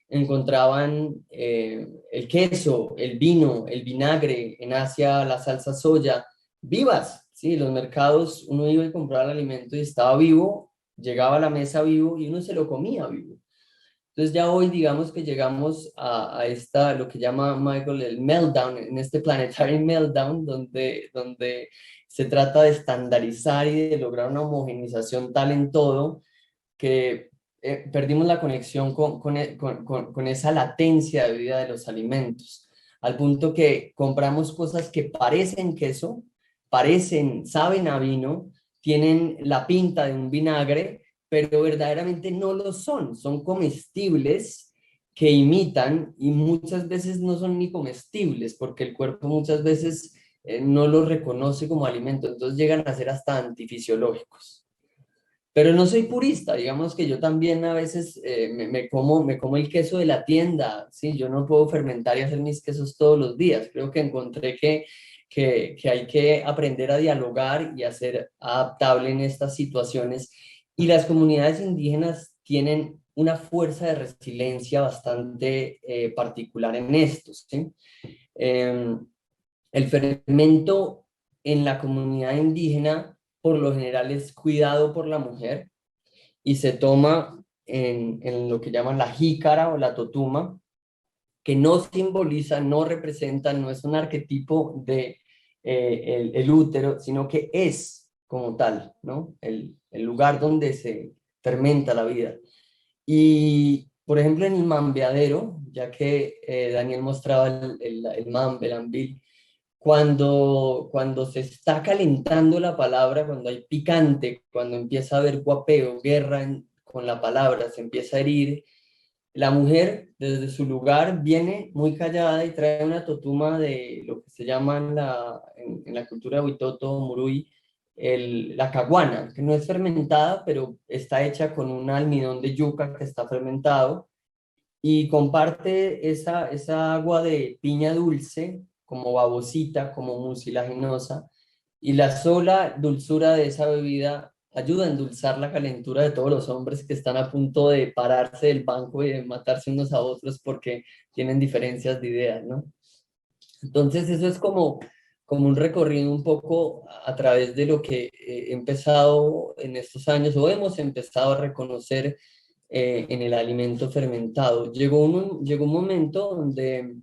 encontraban el queso, el vino, el vinagre, en Asia la salsa soya, vivas. Sí, los mercados uno iba y compraba el alimento y estaba vivo, llegaba a la mesa vivo y uno se lo comía vivo. Entonces ya hoy digamos que llegamos a esta, lo que llama Michael el meltdown, en este planetary meltdown, donde se trata de estandarizar y de lograr una homogenización tal en todo que perdimos la conexión con esa latencia de vida de los alimentos, al punto que compramos cosas que parecen queso, saben a vino, tienen la pinta de un vinagre, pero verdaderamente no lo son comestibles que imitan y muchas veces no son ni comestibles porque el cuerpo muchas veces no los reconoce como alimento, entonces llegan a ser hasta antifisiológicos. Pero no soy purista, digamos que yo también a veces me como el queso de la tienda, ¿sí? Yo no puedo fermentar y hacer mis quesos todos los días. Creo que encontré que hay que aprender a dialogar y a ser adaptable en estas situaciones. Y las comunidades indígenas tienen una fuerza de resiliencia bastante particular en esto, ¿sí? El fermento en la comunidad indígena por lo general es cuidado por la mujer y se toma en lo que llaman la jícara o la totuma, que no simboliza, no representa, no es un arquetipo de el útero, sino que es como tal, ¿no? El lugar donde se fermenta la vida. Y, por ejemplo, en el mambeadero, ya que Daniel mostraba el mambe, el ambil, cuando se está calentando la palabra, cuando hay picante, cuando empieza a haber guapeo, guerra con la palabra, se empieza a herir, la mujer desde su lugar viene muy callada y trae una totuma de lo que se llama en la cultura de Huitoto, Muruy, la caguana, que no es fermentada, pero está hecha con un almidón de yuca que está fermentado y comparte esa agua de piña dulce, como babosita, como mucilaginosa, y la sola dulzura de esa bebida ayuda a endulzar la calentura de todos los hombres que están a punto de pararse del banco y de matarse unos a otros porque tienen diferencias de ideas, ¿no? Entonces eso es como un recorrido un poco a través de lo que he empezado en estos años o hemos empezado a reconocer en el alimento fermentado. Llegó un momento donde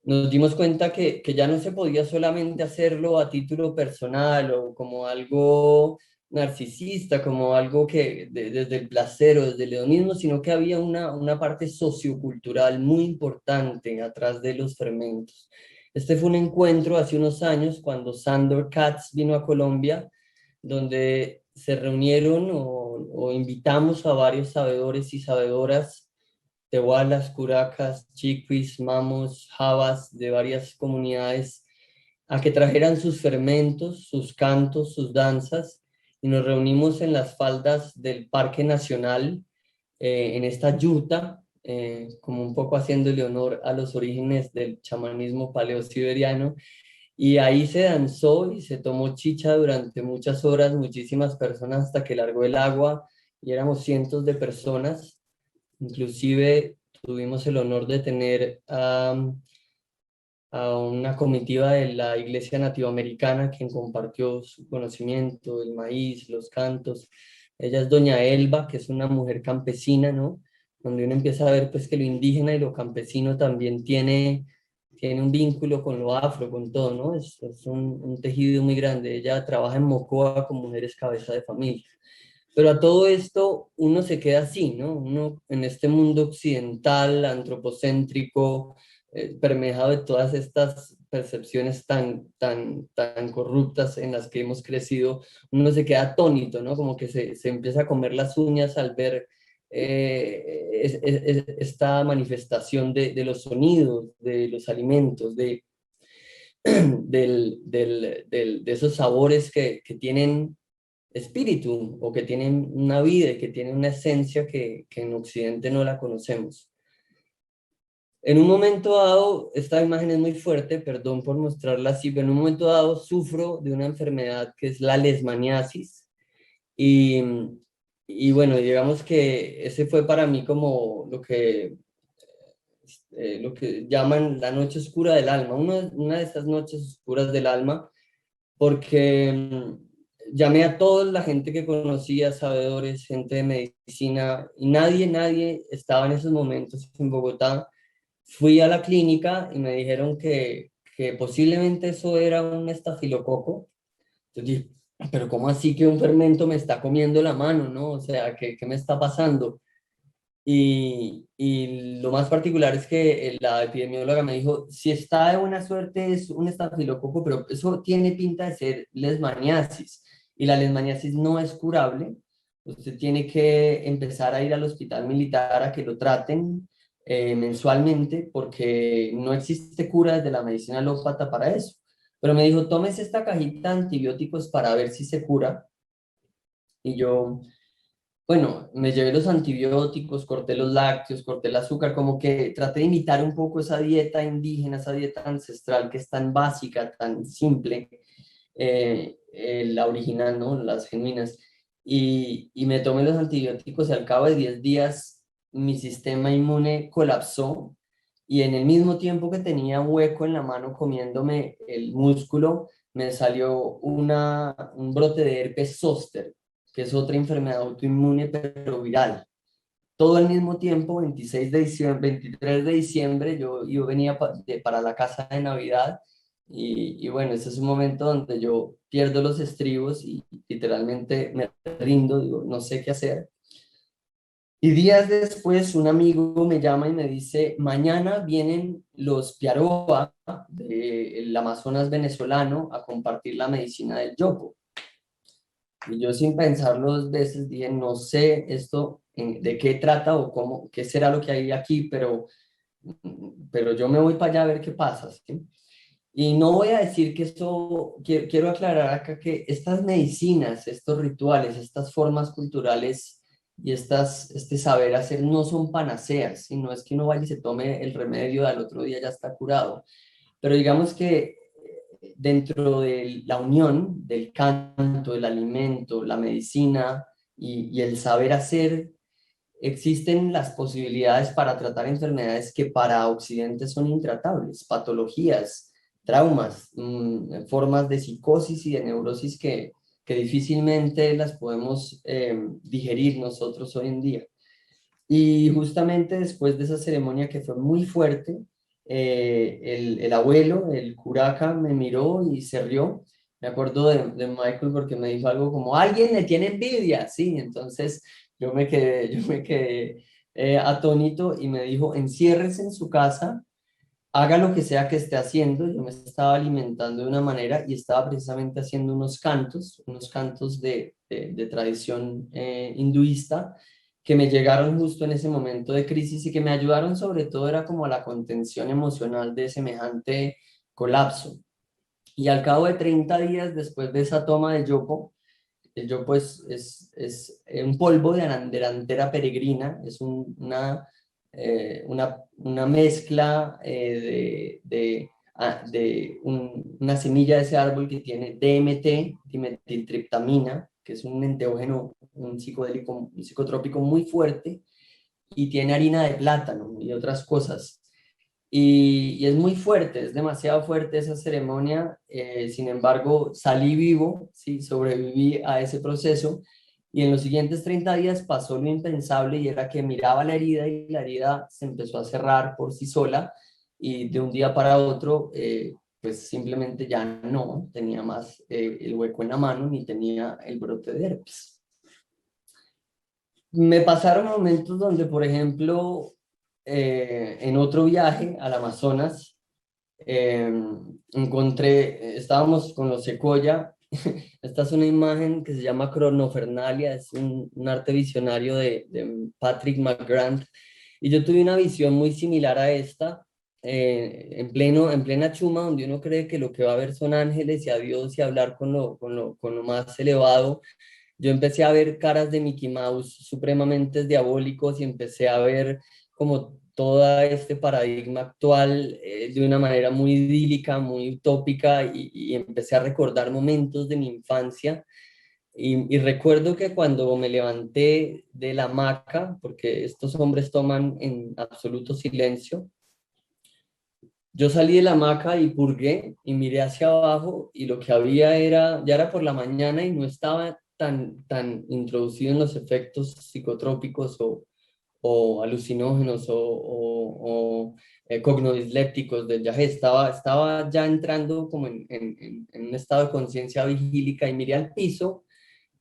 nos dimos cuenta que ya no se podía solamente hacerlo a título personal o como algo narcisista, como algo que desde el placer o desde el hedonismo, sino que había una parte sociocultural muy importante atrás de los fermentos. Este fue un encuentro hace unos años cuando Sandor Katz vino a Colombia, donde se reunieron o invitamos a varios sabedores y sabedoras, tehualas, curacas, chiquis, mamos, jabas de varias comunidades a que trajeran sus fermentos, sus cantos, sus danzas y nos reunimos en las faldas del Parque Nacional, en esta yuta, como un poco haciéndole honor a los orígenes del chamanismo paleosiberiano. Y ahí se danzó y se tomó chicha durante muchas horas, muchísimas personas hasta que largó el agua y éramos cientos de personas. Inclusive tuvimos el honor de tener a una comitiva de la Iglesia Nativoamericana quien compartió su conocimiento, el maíz, los cantos. Ella es doña Elba, que es una mujer campesina, ¿no? Donde uno empieza a ver pues que lo indígena y lo campesino también tiene un vínculo con lo afro, con todo, ¿no? Es un tejido muy grande. Ella trabaja en Mocoa con mujeres cabeza de familia. Pero a todo esto uno se queda así, ¿no? Uno en este mundo occidental, antropocéntrico, permejado de todas estas percepciones tan corruptas en las que hemos crecido, uno se queda atónito, ¿no? Como que se empieza a comer las uñas al ver esta manifestación de los sonidos, de los alimentos, de esos sabores que tienen espíritu o que tienen una vida, que tienen una esencia que en Occidente no la conocemos. En un momento dado, esta imagen es muy fuerte, perdón por mostrarla así, pero en un momento dado sufro de una enfermedad que es la leishmaniasis y, y bueno, digamos que ese fue para mí como lo que llaman la noche oscura del alma, una de estas noches oscuras del alma, porque llamé a toda la gente que conocía, sabedores, gente de medicina, y nadie estaba en esos momentos en Bogotá. Fui a la clínica y me dijeron que posiblemente eso era un estafilococo. Entonces dije, pero ¿cómo así que un fermento me está comiendo la mano, no? O sea, ¿qué me está pasando? Y lo más particular es que la epidemióloga me dijo, si está de buena suerte es un estafilococo, pero eso tiene pinta de ser leishmaniasis. Y la leishmaniasis no es curable. Usted tiene que empezar a ir al hospital militar a que lo traten mensualmente porque no existe cura desde la medicina alópata para eso. Pero me dijo, tómese esta cajita de antibióticos para ver si se cura. Y yo, bueno, me llevé los antibióticos, corté los lácteos, corté el azúcar, como que traté de imitar un poco esa dieta indígena, esa dieta ancestral que es tan básica, tan simple, la original, ¿no? Las genuinas. Y me tomé los antibióticos y al cabo de 10 días mi sistema inmune colapsó y en el mismo tiempo que tenía hueco en la mano comiéndome el músculo, me salió un brote de herpes zóster, que es otra enfermedad autoinmune pero viral. Todo al mismo tiempo, 26 de diciembre, 23 de diciembre, yo venía para la casa de Navidad y bueno, ese es un momento donde yo pierdo los estribos y literalmente me rindo, digo, no sé qué hacer. Y días después un amigo me llama y me dice, mañana vienen los Piaroa del Amazonas venezolano a compartir la medicina del yopo. Y yo sin pensarlo dos veces dije, no sé esto de qué trata o cómo, qué será lo que hay aquí, pero yo me voy para allá a ver qué pasa, ¿sí? Y no voy a decir que esto, quiero aclarar acá que estas medicinas, estos rituales, estas formas culturales y este saber hacer no son panaceas, sino es que uno vaya y se tome el remedio, al otro día ya está curado. Pero digamos que dentro de la unión del canto, el alimento, la medicina y el saber hacer, existen las posibilidades para tratar enfermedades que para Occidente son intratables, patologías, traumas, formas de psicosis y de neurosis que difícilmente las podemos digerir nosotros hoy en día. Y justamente después de esa ceremonia que fue muy fuerte, el abuelo, el curaca, me miró y se rió. Me acuerdo de Michael porque me dijo algo como, alguien le tiene envidia, sí, entonces yo me quedé atónito y me dijo, enciérrese en su casa, haga lo que sea que esté haciendo. Yo me estaba alimentando de una manera y estaba precisamente haciendo unos cantos de tradición hinduista que me llegaron justo en ese momento de crisis y que me ayudaron sobre todo era como a la contención emocional de semejante colapso. Y al cabo de 30 días después de esa toma de yopo, el yopo es un polvo de delantera peregrina, es una mezcla una semilla de ese árbol que tiene DMT, dimetiltriptamina, que es un enteógeno, un psicotrópico muy fuerte, y tiene harina de plátano y otras cosas. Y es muy fuerte, es demasiado fuerte esa ceremonia. Sin embargo, salí vivo, ¿sí? Sobreviví a ese proceso y en los siguientes 30 días pasó lo impensable y era que miraba la herida y la herida se empezó a cerrar por sí sola y de un día para otro, pues simplemente ya no tenía más el hueco en la mano ni tenía el brote de herpes. Me pasaron momentos donde, por ejemplo, en otro viaje al Amazonas, estábamos con los secoya. Esta es una imagen que se llama Cronofernalia, es un arte visionario de Patrick McGrath, y yo tuve una visión muy similar a esta, en plena chuma, donde uno cree que lo que va a ver son ángeles y a Dios y hablar con lo más elevado. Yo empecé a ver caras de Mickey Mouse supremamente diabólicos y empecé a ver como todo este paradigma actual de una manera muy idílica, muy utópica y empecé a recordar momentos de mi infancia y recuerdo que cuando me levanté de la hamaca, porque estos hombres toman en absoluto silencio, yo salí de la hamaca y purgué y miré hacia abajo y lo que había ya era por la mañana y no estaba tan introducido en los efectos psicotrópicos o alucinógenos o cognodislépticos del viaje. Estaba ya entrando como en un estado de conciencia vigílica y miré al piso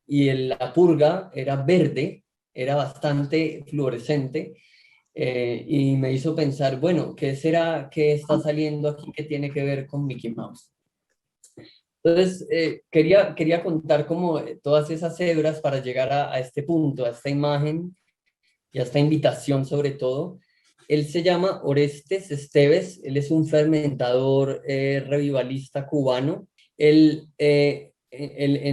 y la purga era verde, era bastante fluorescente. Y me hizo pensar, bueno, ¿qué será que está saliendo aquí que tiene que ver con Mickey Mouse? Entonces, quería contar como todas esas hebras para llegar a este punto, a esta imagen y a esta invitación sobre todo. Él se llama Orestes Esteves, él es un fermentador revivalista cubano. En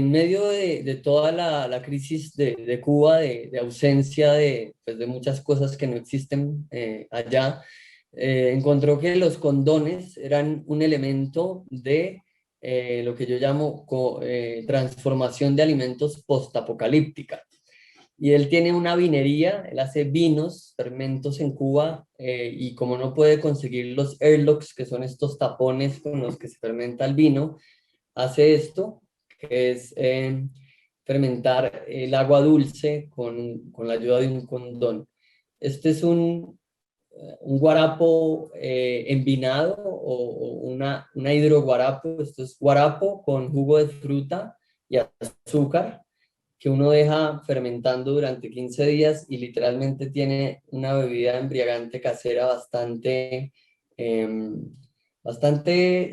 medio de toda la crisis de Cuba, de ausencia pues de muchas cosas que no existen allá, encontró que los condones eran un elemento de lo que yo llamo transformación de alimentos postapocalíptica. Y él tiene una vinería, él hace vinos, fermentos en Cuba, y como no puede conseguir los airlocks, que son estos tapones con los que se fermenta el vino, hace esto, que es fermentar el agua dulce con la ayuda de un condón. Este es un guarapo envinado o una hidroguarapo. Esto es guarapo con jugo de fruta y azúcar. que uno deja fermentando durante 15 días y literalmente tiene una bebida embriagante casera bastante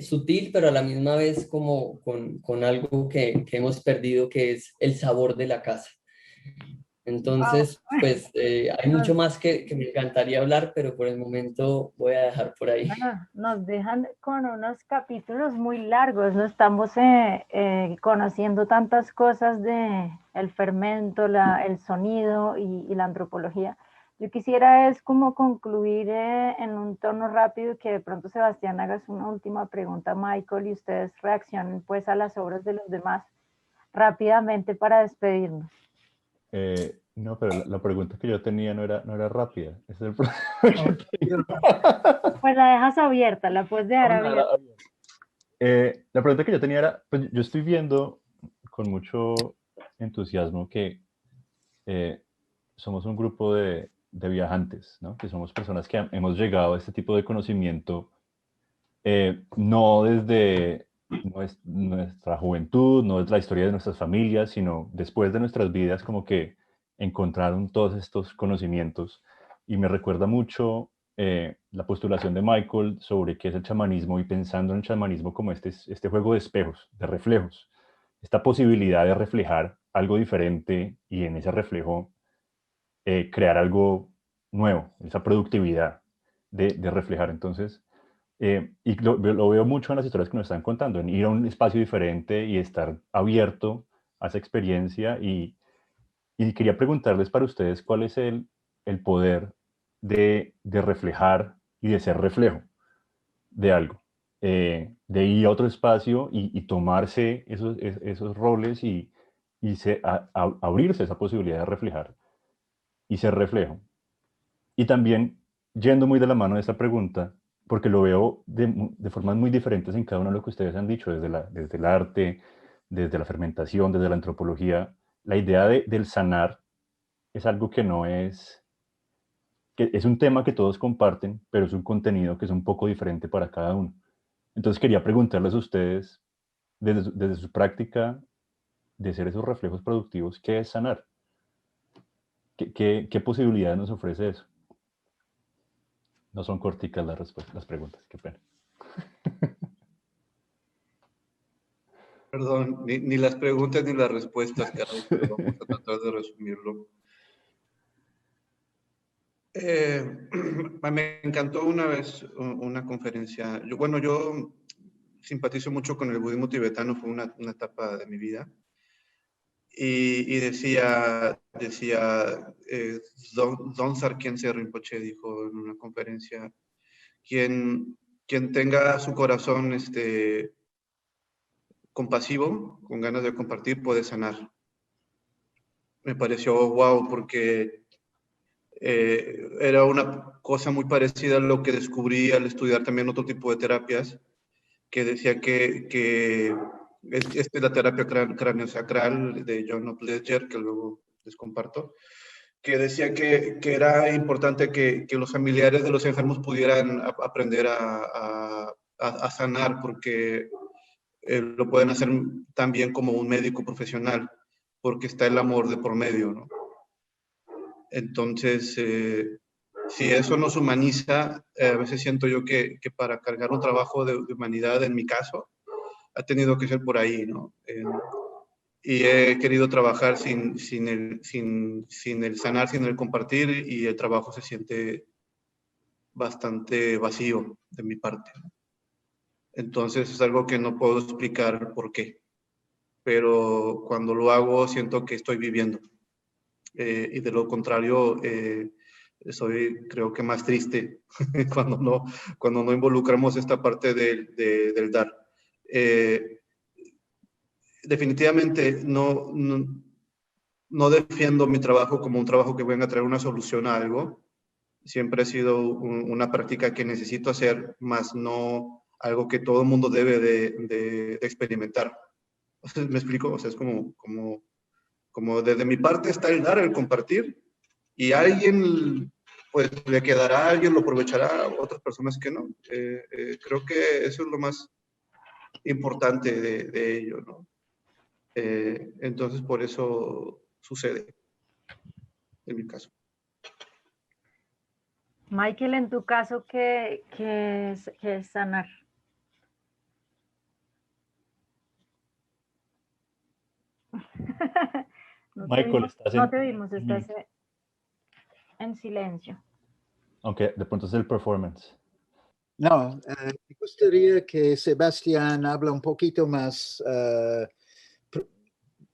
sutil, pero a la misma vez como con algo que hemos perdido, que es el sabor de la casa. Entonces, pues hay mucho más que me encantaría hablar, pero por el momento voy a dejar por ahí. Bueno, nos dejan con unos capítulos muy largos, no estamos conociendo tantas cosas de el fermento, el sonido y la antropología. Yo quisiera es como concluir en un tono rápido y que de pronto Sebastián hagas una última pregunta a Michael y ustedes reaccionen pues a las obras de los demás rápidamente para despedirnos. No, pero la pregunta que yo tenía no era rápida. Ese es el Pues la dejas abierta, la puedes dejar abierta. La pregunta que yo tenía era, pues yo estoy viendo con mucho entusiasmo que somos un grupo de viajantes, ¿no? Que somos personas que hemos llegado a este tipo de conocimiento no desde nuestra juventud, no es la historia de nuestras familias, sino después de nuestras vidas, como que encontraron todos estos conocimientos. Y me recuerda mucho la postulación de Michael sobre qué es el chamanismo y pensando en el chamanismo como este juego de espejos, de reflejos, esta posibilidad de reflejar algo diferente y en ese reflejo crear algo nuevo, esa productividad de reflejar. Entonces, y lo veo mucho en las historias que nos están contando, en ir a un espacio diferente y estar abierto a esa experiencia. Y quería preguntarles para ustedes cuál es el poder de reflejar y de ser reflejo de algo. De ir a otro espacio y tomarse esos roles y abrirse a esa posibilidad de reflejar y ser reflejo. Y también, yendo muy de la mano de esta pregunta, porque lo veo de formas muy diferentes en cada uno de lo que ustedes han dicho, desde el arte, desde la fermentación, desde la antropología, la idea del sanar es algo que no es, que es un tema que todos comparten, pero es un contenido que es un poco diferente para cada uno. Entonces quería preguntarles a ustedes, desde su práctica de ser esos reflejos productivos, ¿qué es sanar? ¿Qué posibilidades nos ofrece eso? No son corticas las preguntas, qué pena. Perdón, ni las preguntas ni las respuestas, caray, pero vamos a tratar de resumirlo. Me encantó una vez una conferencia. Yo simpatizo mucho con el budismo tibetano, fue una etapa de mi vida. Y decía Donsar Khyentse Rinpoche dijo en una conferencia, quien tenga su corazón compasivo, con ganas de compartir, puede sanar. Me pareció wow, porque era una cosa muy parecida a lo que descubrí al estudiar también otro tipo de terapias, que decía que es la terapia craneosacral de John Ledger, que luego les comparto, que decía que era importante que los familiares de los enfermos pudieran aprender a sanar, porque lo pueden hacer tan bien como un médico profesional, porque está el amor de por medio, ¿no? Entonces, si eso nos humaniza, a veces siento yo que para cargar un trabajo de humanidad, en mi caso, ha tenido que ser por ahí, ¿no? Y he querido trabajar sin el sanar, sin el compartir, y el trabajo se siente bastante vacío de mi parte. Entonces es algo que no puedo explicar por qué, pero cuando lo hago siento que estoy viviendo. Y de lo contrario, soy creo que más triste cuando no involucramos esta parte del dar. Definitivamente no defiendo mi trabajo como un trabajo que venga a traer una solución a algo. Siempre ha sido una práctica que necesito hacer, más no algo que todo el mundo debe de experimentar. ¿Me explico? O sea, es como desde mi parte está el dar, el compartir, y a alguien pues le quedará, alguien lo aprovechará, otras personas que no. Creo que eso es lo más importante de ello, ¿no? Entonces, por eso sucede en mi caso. Michael, en tu caso, ¿qué es sanar? Michael, no te vimos, estás en silencio. Aunque de pronto es el performance. No, me gustaría que Sebastián habla un poquito más,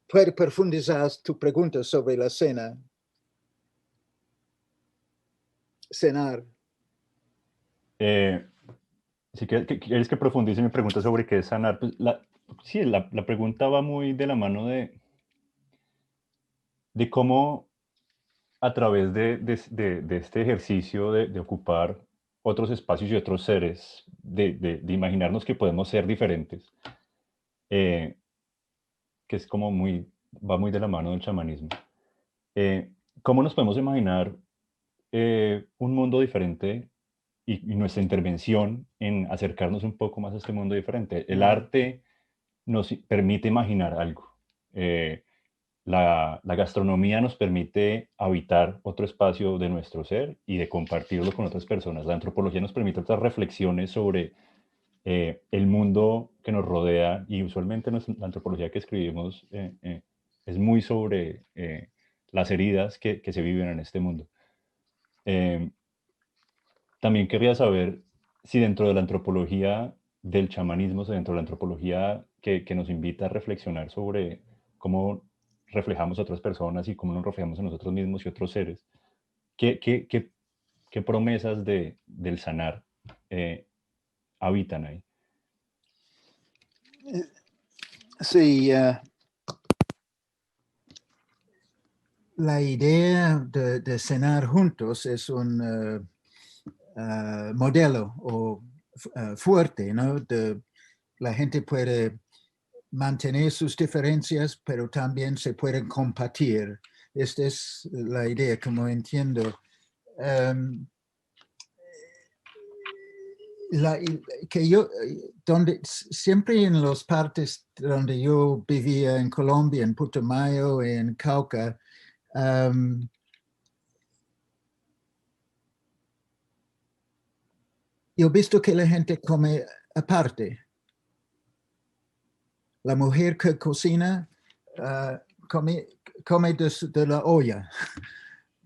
puede profundizar tu pregunta sobre la cena. Cenar. Si quieres que profundice mi pregunta sobre qué es sanar, pues sí, la pregunta va muy de la mano de cómo a través de este ejercicio de ocupar otros espacios y otros seres, de imaginarnos que podemos ser diferentes, que es como va muy de la mano del chamanismo. ¿Cómo nos podemos imaginar un mundo diferente y nuestra intervención en acercarnos un poco más a este mundo diferente? El arte nos permite imaginar algo. La gastronomía nos permite habitar otro espacio de nuestro ser y de compartirlo con otras personas. La antropología nos permite otras reflexiones sobre el mundo que nos rodea, y usualmente la antropología que escribimos es muy sobre las heridas que se viven en este mundo. También querría saber si dentro de la antropología del chamanismo, dentro de la antropología que nos invita a reflexionar sobre cómo reflejamos a otras personas y cómo nos reflejamos a nosotros mismos y otros seres, ¿qué promesas del sanar habitan ahí? Sí, la idea de cenar juntos es un modelo fuerte, ¿no? La gente puede mantener sus diferencias, pero también se pueden compartir. Esta es la idea, como entiendo. Siempre en las partes donde yo vivía en Colombia, en Putumayo, en Cauca, yo he visto que la gente come aparte. La mujer que cocina come de la olla.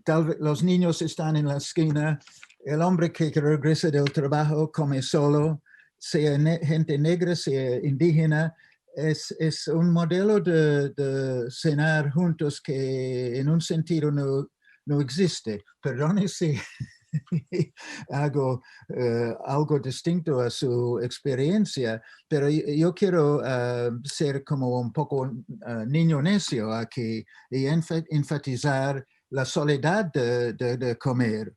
Tal vez los niños están en la esquina. El hombre que regresa del trabajo come solo, sea gente negra, sea indígena. Es un modelo de cenar juntos que en un sentido no existe. Perdone si hago algo distinto a su experiencia, pero yo quiero ser como un poco niño necio aquí y enfatizar la soledad de comer.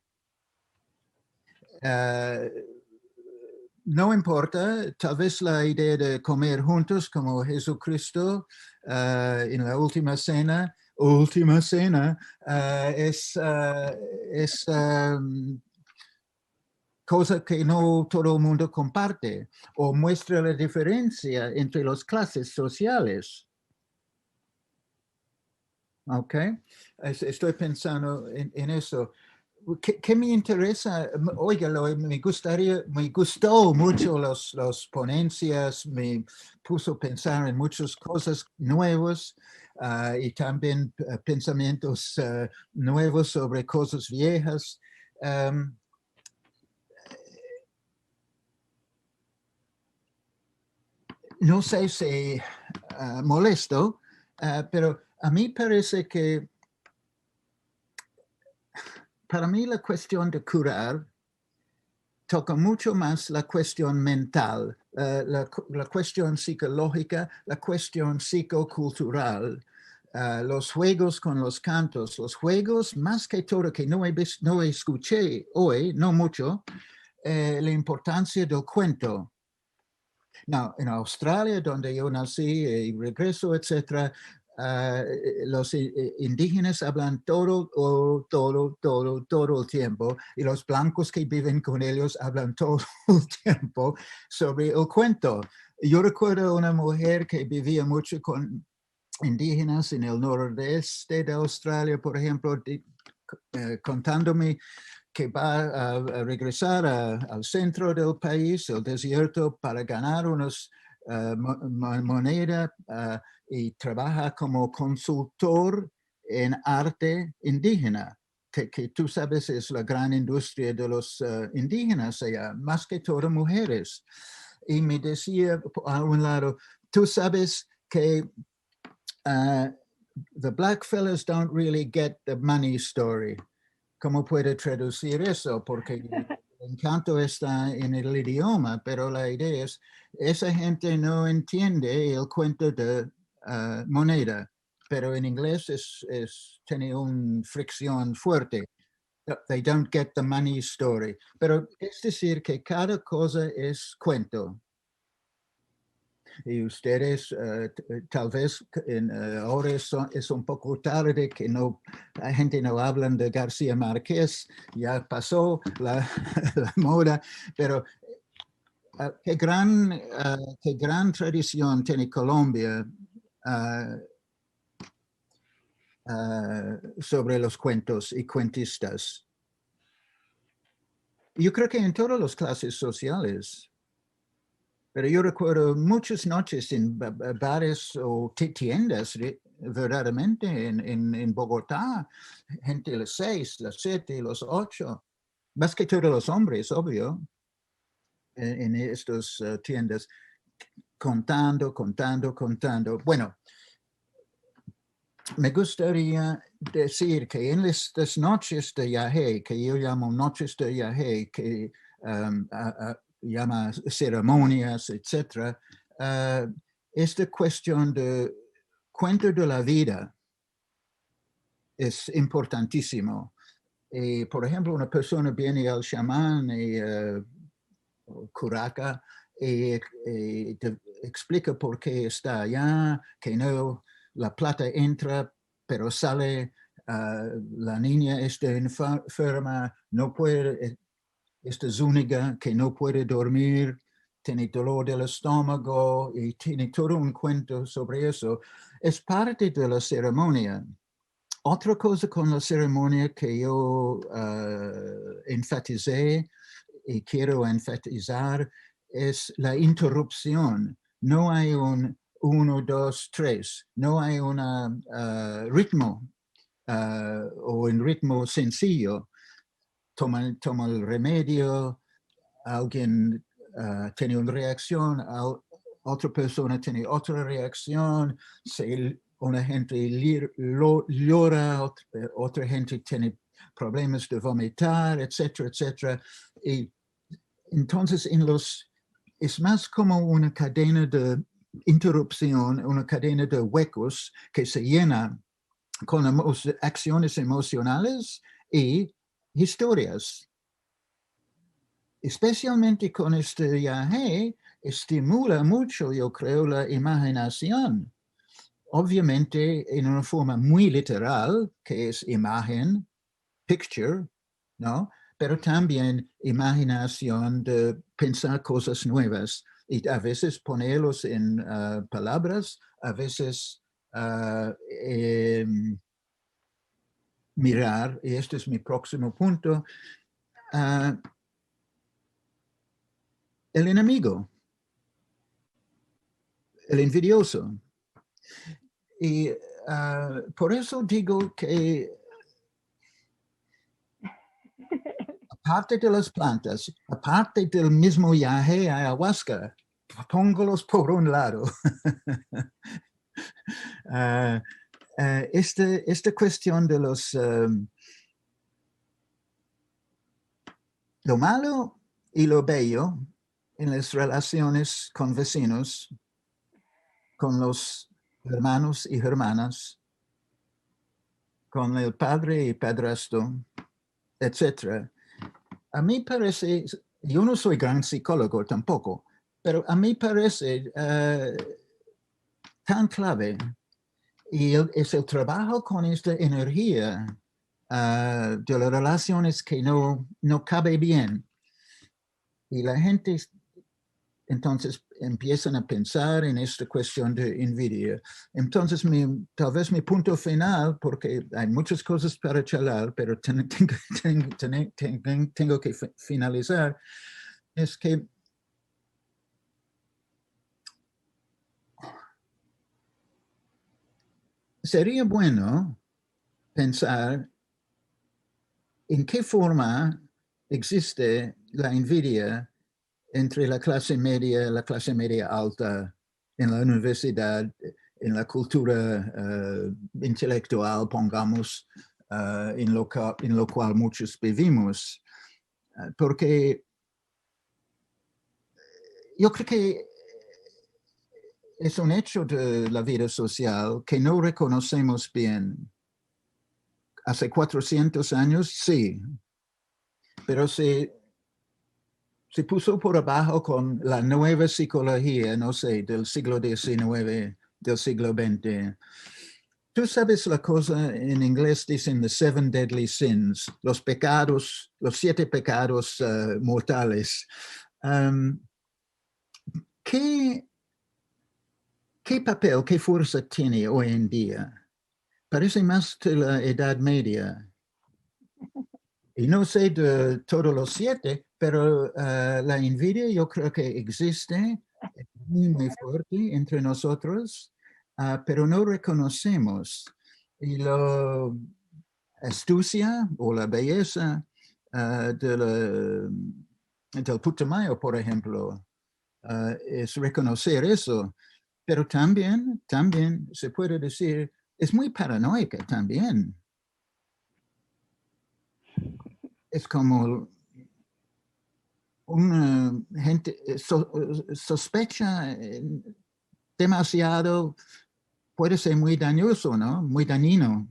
No importa, tal vez la idea de comer juntos como Jesucristo en la última cena es cosa que no todo el mundo comparte o muestra la diferencia entre las clases sociales. ¿Ok? Estoy pensando en eso. ¿Qué me interesa? Oiga, me gustó mucho las ponencias, me puso a pensar en muchas cosas nuevas y también pensamientos nuevos sobre cosas viejas. No sé si molesto, pero a mí parece que para mí la cuestión de curar toca mucho más la cuestión mental, la cuestión psicológica, la cuestión psicocultural, los juegos con los cantos, los juegos más que todo que no escuché hoy, no mucho, la importancia del cuento. No, en Australia, donde yo nací y regreso, etc., los indígenas hablan todo el tiempo, y los blancos que viven con ellos hablan todo el tiempo sobre el cuento. Yo recuerdo una mujer que vivía mucho con indígenas en el nordeste de Australia, por ejemplo, contándome que va a regresar al centro del país, el desierto, para ganar unas moneda y trabaja como consultor en arte indígena, que tú sabes es la gran industria de los indígenas allá, más que todo mujeres. Y me decía a un lado, tú sabes que the black fellas don't really get the money story. ¿Cómo puede traducir eso? Porque el encanto está en el idioma, pero la idea es, esa gente no entiende el cuento de moneda, pero en inglés tiene una fricción fuerte. They don't get the money story. Pero es decir que cada cosa es cuento. Y ustedes tal vez ahora es un poco tarde que la gente no habla de García Márquez, ya pasó la moda, pero qué gran tradición tiene Colombia sobre los cuentos y cuentistas. Yo creo que en todas las clases sociales. Pero yo recuerdo muchas noches en bares o tiendas, verdaderamente, en Bogotá, gente a las 6, las 7, las 8, más que todos los hombres, obvio, en estas tiendas, contando. Bueno, me gustaría decir que en estas noches de Yahé, que yo llamo noches de Yahé, que llama ceremonias, etc. Esta cuestión de cuento de la vida es importantísimo. Por ejemplo, una persona viene al chamán curaca y te explica por qué está allá, que no, la plata entra, pero sale, la niña está enferma, no puede, esta zúñiga que no puede dormir, tiene dolor del estómago y tiene todo un cuento sobre eso. Es parte de la ceremonia. Otra cosa con la ceremonia que yo enfaticé y quiero enfatizar es la interrupción. No hay un 1, 2, 3. No hay un ritmo o un ritmo sencillo. Toma el remedio, alguien tiene una reacción, otra persona tiene otra reacción, una gente llora, otra gente tiene problemas de vomitar, etcétera, etcétera. Y entonces es más como una cadena de interrupción, una cadena de huecos que se llena con acciones emocionales y historias. Especialmente con este Yahé, estimula mucho, yo creo, la imaginación. Obviamente en una forma muy literal, que es imagen, picture, ¿no? Pero también imaginación de pensar cosas nuevas y a veces ponerlos en palabras, a veces mirar, y este es mi próximo punto, el enemigo, el envidioso. Y por eso digo que aparte de las plantas, aparte del mismo Yahé ayahuasca, póngalos por un lado. Esta cuestión de lo malo y lo bello en las relaciones con vecinos, con los hermanos y hermanas, con el padre y padrastro, etc. A mí parece, yo no soy gran psicólogo tampoco, pero a mí parece tan clave y es el trabajo con esta energía de las relaciones que no cabe bien. Y la gente entonces empiezan a pensar en esta cuestión de envidia. Entonces, tal vez mi punto final, porque hay muchas cosas para charlar, pero tengo que finalizar, es que sería bueno pensar en qué forma existe la envidia entre la clase media y la clase media alta en la universidad, en la cultura intelectual, pongamos, en lo cual muchos vivimos. Porque yo creo que es un hecho de la vida social que no reconocemos bien. Hace 400 años, sí, pero se puso por abajo con la nueva psicología, no sé, del siglo XIX, del siglo XX. Tú sabes la cosa, en inglés dicen the 7 deadly sins, los pecados, los 7 pecados mortales. ¿Qué papel, qué fuerza tiene hoy en día? Parece más de la Edad Media. Y no sé de todos los 7, pero la envidia yo creo que existe muy fuerte entre nosotros, pero no reconocemos. Y la astucia o la belleza del Putumayo, por ejemplo, es reconocer eso. Pero también se puede decir, es muy paranoica también. Es como una gente sospecha demasiado, puede ser muy dañoso, ¿no? Muy dañino.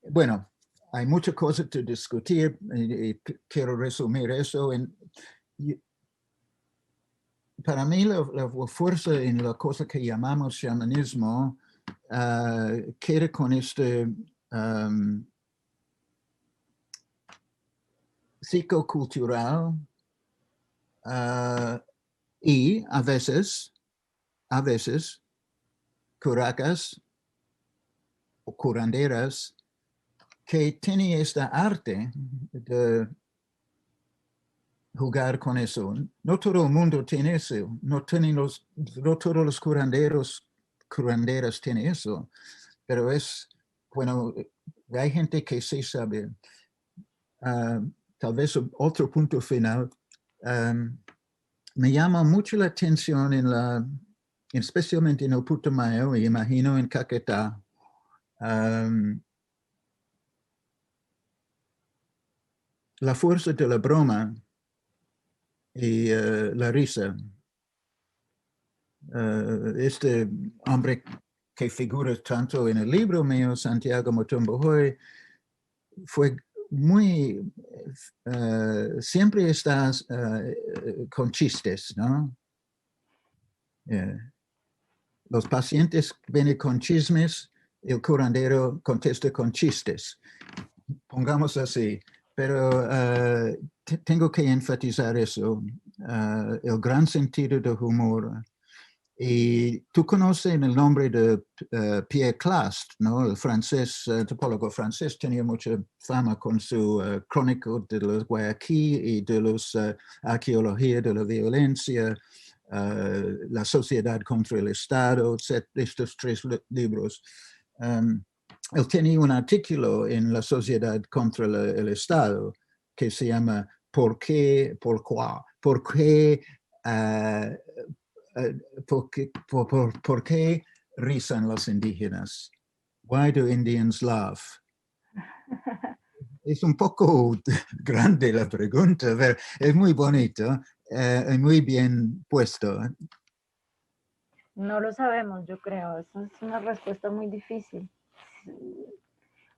Bueno, hay muchas cosas que discutir y quiero resumir eso. Para mí la fuerza en la cosa que llamamos shamanismo queda con este psicocultural y a veces curacas o curanderas que tienen esta arte de jugar con eso. No todo el mundo tiene eso, no todos los curanderas tienen eso, pero bueno, hay gente que sí sabe. Tal vez otro punto final. Me llama mucho la atención especialmente en el Putumayo, y imagino en Caquetá, la fuerza de la broma y la risa. Este hombre que figura tanto en el libro mío, Santiago Motumbo Joy, fue muy, siempre está con chistes, ¿no? Los pacientes vienen con chismes, el curandero contesta con chistes, pongamos así. Pero tengo que enfatizar eso, el gran sentido de humor. Y tú conoces el nombre de Pierre Clastres, ¿no? El francés, antropólogo francés, tenía mucha fama con su crónico de los Guayaquil y de los arqueología de la violencia, la sociedad contra el Estado, estos 3 libros. Él tenía un artículo en la sociedad contra el Estado que se llama ¿Por qué? ¿Por qué? ¿Por qué rizan los indígenas? Why do Indians laugh? Es un poco grande la pregunta, pero es muy bonito y muy bien puesto. No lo sabemos, yo creo. Eso es una respuesta muy difícil.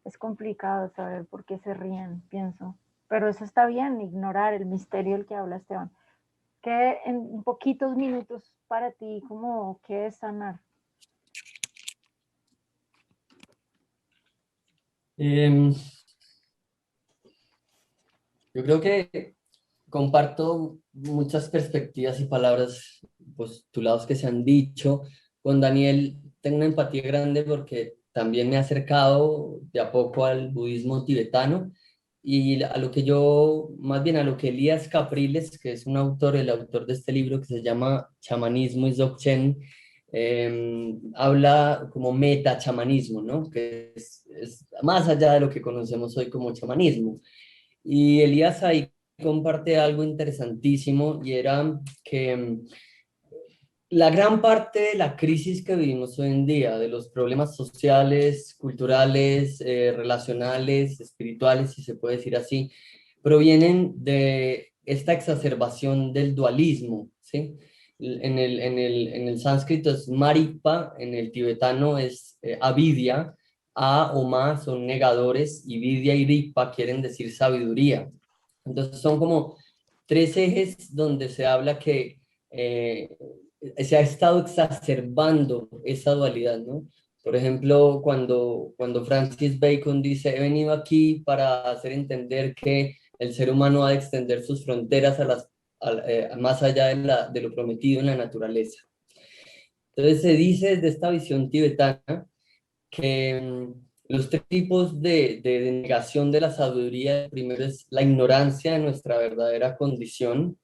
Es complicado saber por qué se ríen, pienso. Pero eso está bien, ignorar el misterio del que habla Esteban. ¿Qué en poquitos minutos para ti, como qué es sanar? Yo creo que comparto muchas perspectivas y palabras postulados que se han dicho. Con Daniel tengo una empatía grande porque también me he acercado de a poco al budismo tibetano y a lo que yo, más bien a lo que Elías Capriles, que es un autor, el autor de este libro que se llama Chamanismo y Dzogchen, habla como metachamanismo, ¿no? Que es más allá de lo que conocemos hoy como chamanismo. Y Elías ahí comparte algo interesantísimo y era que la gran parte de la crisis que vivimos hoy en día, de los problemas sociales, culturales, relacionales, espirituales, si se puede decir así, provienen de esta exacerbación del dualismo, ¿sí? En el sánscrito es marikpa, en el tibetano es avidya, a o ma son negadores y vidya y rikpa quieren decir sabiduría. Entonces son como tres ejes donde se habla que eh, se ha estado exacerbando esa dualidad, ¿no? Por ejemplo, cuando Francis Bacon dice, he venido aquí para hacer entender que el ser humano ha de extender sus fronteras más allá de lo prometido en la naturaleza. Entonces se dice desde esta visión tibetana que los tres tipos de negación de la sabiduría, el primero es la ignorancia de nuestra verdadera condición,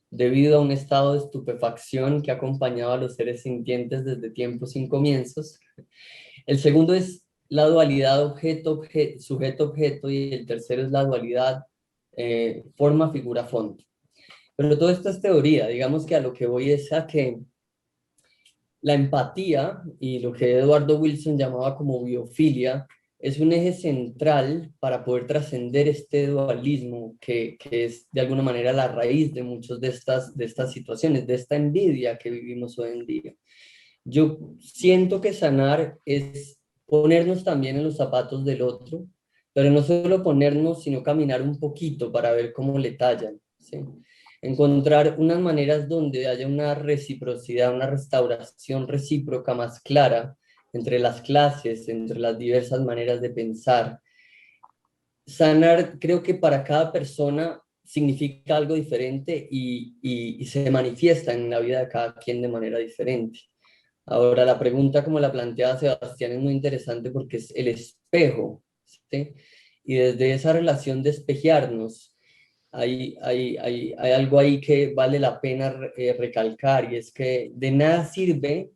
debido a un estado de estupefacción que ha acompañado a los seres sintientes desde tiempos sin comienzos. El segundo es la dualidad sujeto-objeto, y el tercero es la dualidad forma-figura-fondo. Pero todo esto es teoría, digamos que a lo que voy es a que la empatía y lo que Eduardo Wilson llamaba como biofilia es un eje central para poder trascender este dualismo que es de alguna manera la raíz de muchas de estas situaciones, de esta envidia que vivimos hoy en día. Yo siento que sanar es ponernos también en los zapatos del otro, pero no solo ponernos, sino caminar un poquito para ver cómo le tallan, ¿sí? Encontrar unas maneras donde haya una reciprocidad, una restauración recíproca más clara entre las clases, entre las diversas maneras de pensar. Sanar, creo que para cada persona significa algo diferente y se manifiesta en la vida de cada quien de manera diferente. Ahora, la pregunta como la plantea Sebastián es muy interesante porque es el espejo, ¿sí? Y desde esa relación de espejearnos, hay algo ahí que vale la pena recalcar, y es que de nada sirve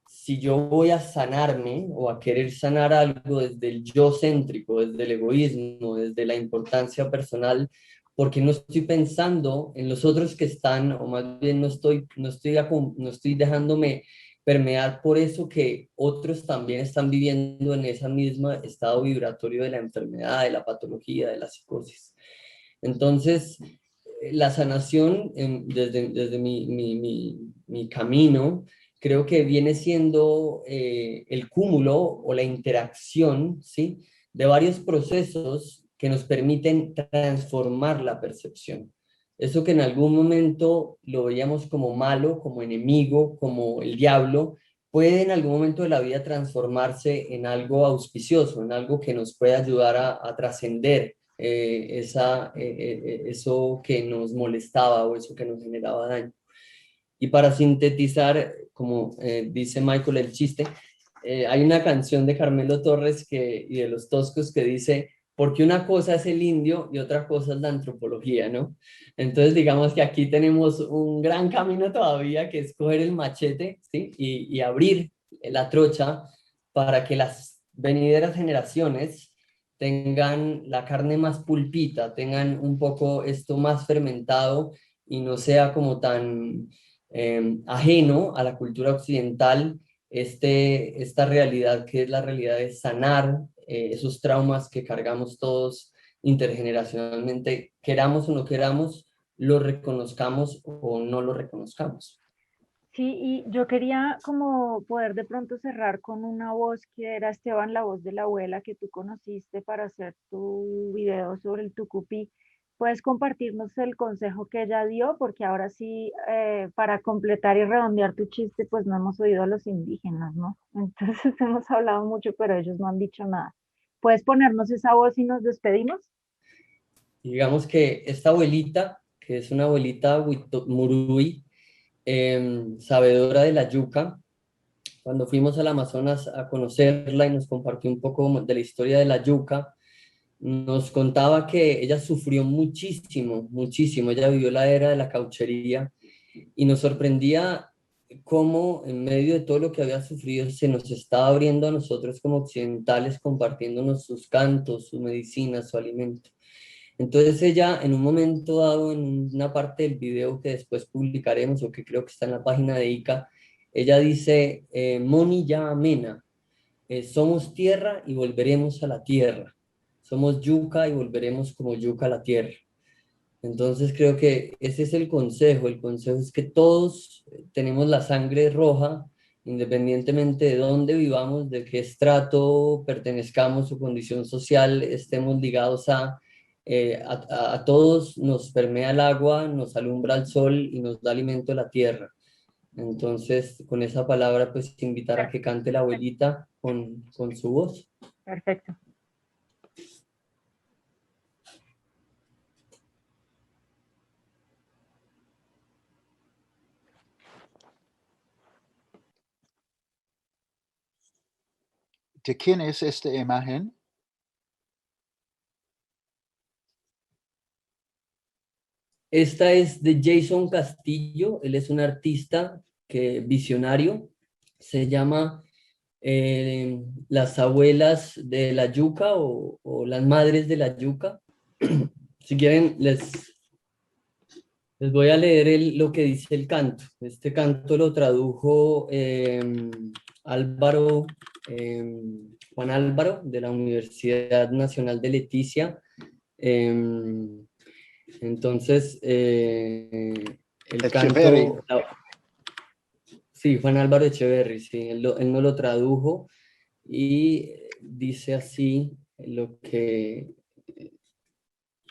si yo voy a sanarme o a querer sanar algo desde el yo céntrico, desde el egoísmo, desde la importancia personal, porque no estoy pensando en los otros que están, o más bien no estoy dejándome permear por eso que otros también están viviendo en ese mismo estado vibratorio de la enfermedad, de la patología, de la psicosis. Entonces, la sanación, desde mi camino, creo que viene siendo el cúmulo o la interacción, ¿sí?, de varios procesos que nos permiten transformar la percepción. Eso que en algún momento lo veíamos como malo, como enemigo, como el diablo, puede en algún momento de la vida transformarse en algo auspicioso, en algo que nos puede ayudar a trascender eso que nos molestaba o eso que nos generaba daño. Y para sintetizar, como dice Michael, el chiste, hay una canción de Carmelo Torres y de Los Toscos que dice, porque una cosa es el indio y otra cosa es la antropología, ¿no? Entonces digamos que aquí tenemos un gran camino todavía, que es coger el machete, ¿sí?, y abrir la trocha para que las venideras generaciones tengan la carne más pulpita, tengan un poco esto más fermentado y no sea como tan ajeno a la cultura occidental esta realidad que es la realidad de sanar esos traumas que cargamos todos intergeneracionalmente, queramos o no queramos, lo reconozcamos o no lo reconozcamos. Sí, y yo quería como poder de pronto cerrar con una voz que era Esteban, la voz de la abuela que tú conociste para hacer tu video sobre el tucupí. ¿Puedes compartirnos el consejo que ella dio? Porque ahora sí, para completar y redondear tu chiste, pues no hemos oído a los indígenas, ¿no? Entonces hemos hablado mucho, pero ellos no han dicho nada. ¿Puedes ponernos esa voz y nos despedimos? Y digamos que esta abuelita, que es una abuelita Murui, sabedora de la yuca. Cuando fuimos al Amazonas a conocerla y nos compartió un poco de la historia de la yuca, nos contaba que ella sufrió muchísimo, muchísimo. Ella vivió la era de la cauchería y nos sorprendía cómo en medio de todo lo que había sufrido se nos estaba abriendo a nosotros como occidentales, compartiéndonos sus cantos, su medicina, su alimento. Entonces ella en un momento dado, en una parte del video que después publicaremos o que creo que está en la página de ICA, ella dice, Moni ya amena, somos tierra y volveremos a la tierra, somos yuca y volveremos como yuca a la tierra. Entonces creo que ese es el consejo es que todos tenemos la sangre roja, independientemente de dónde vivamos, de qué estrato pertenezcamos, su condición social, estemos ligados a todos nos permea el agua, nos alumbra el sol y nos da alimento la tierra. Entonces, con esa palabra, pues invitar a que cante la abuelita con su voz. Perfecto. ¿De quién es esta imagen? Esta es de Jason Castillo, él es un artista visionario, se llama Las abuelas de la yuca o las madres de la yuca. Si quieren, les voy a leer lo que dice el canto. Este canto lo tradujo Juan Álvaro, de la Universidad Nacional de Leticia. Entonces, el Echeverry. canto... Sí, Juan Álvaro Echeverry, sí, él no lo tradujo y dice así lo que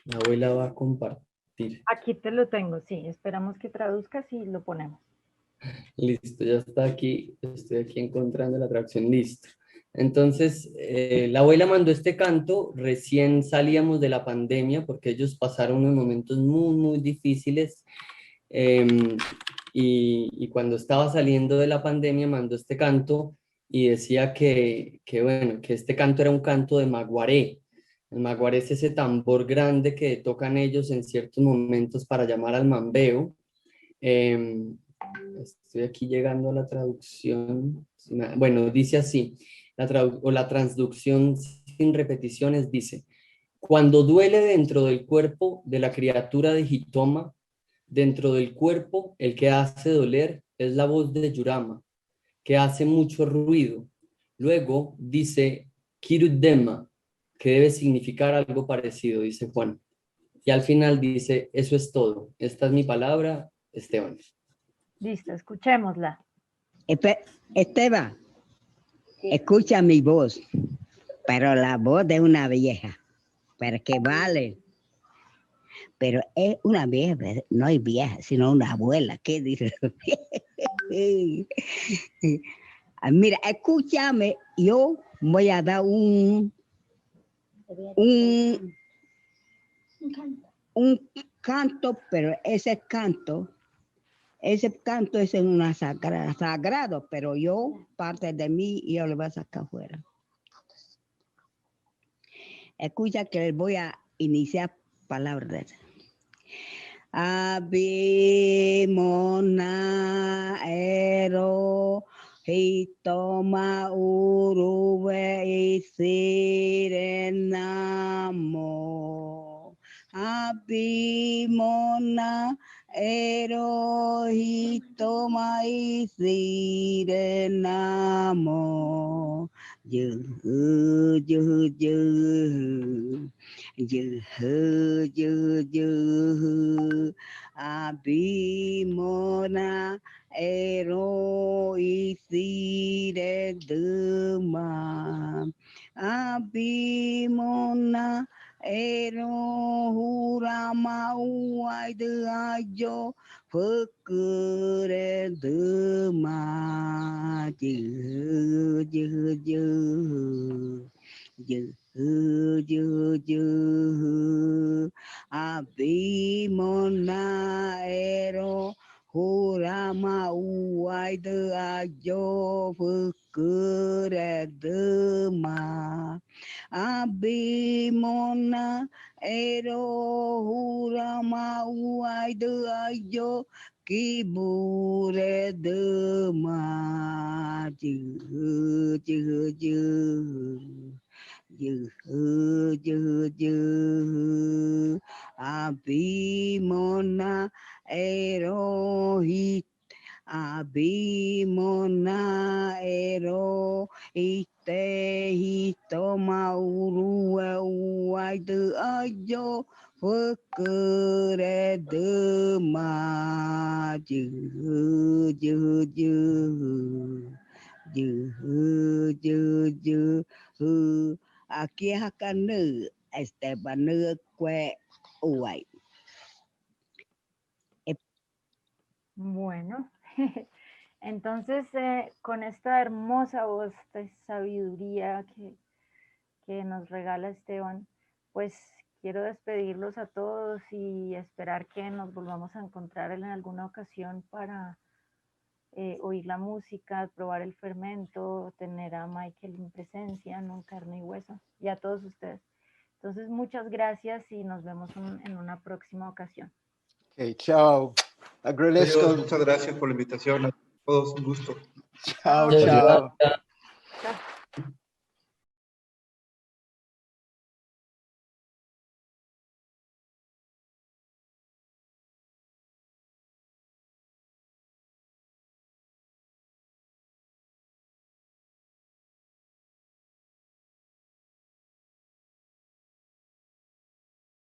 la abuela va a compartir. Aquí te lo tengo, sí. Esperamos que traduzcas y lo ponemos. Listo, ya está aquí, estoy aquí encontrando la traducción, listo. Entonces, la abuela mandó este canto, recién salíamos de la pandemia, porque ellos pasaron unos momentos muy, muy difíciles, y cuando estaba saliendo de la pandemia mandó este canto y decía bueno, que este canto era un canto de maguaré. El maguaré es ese tambor grande que tocan ellos en ciertos momentos para llamar al mambeo. Estoy aquí llegando a la traducción. Bueno, dice así, la transducción sin repeticiones dice, cuando duele dentro del cuerpo de la criatura de Hitoma, dentro del cuerpo el que hace doler es la voz de Yurama, que hace mucho ruido. Luego dice Kirudema, que debe significar algo parecido, dice Juan. Y al final dice, eso es todo. Esta es mi palabra, Esteban. Listo, escuchémosla. Esteban, escucha mi voz, pero la voz de una vieja, pero que vale. Pero es una vieja, no es vieja, sino una abuela. ¿Qué dice? Mira, escúchame, yo voy a dar un canto, pero ese canto es en una sagrado, pero yo, parte de mí, yo lo voy a sacar afuera. Escucha que les voy a iniciar palabras. Abimona ero hitoma urube isirenamo. Abimona ero hitoma isirenamo. Abimona ero isire duma. Abimona ero hurama uai de ayo phukure duma. Abimona ero hurama ma uai de ayo fukure de ma abimona ero hura ma uai de ayo kibure de ma chữ chữ chữ abimona erohit abimona ero ite hitoma urue uai de ayo fukure de ma chữ aquí hakanu Estebanu kwe uai. Bueno, entonces con esta hermosa voz de sabiduría que nos regala Esteban, pues quiero despedirlos a todos y esperar que nos volvamos a encontrar en alguna ocasión para oír la música, probar el fermento, tener a Michael en presencia, no en carne y hueso, y a todos ustedes. Entonces, muchas gracias y nos vemos en una próxima ocasión. Okay, chao. Agradezco. Adiós, muchas gracias por la invitación. A todos un gusto. Chao, Chao. chao. Chao.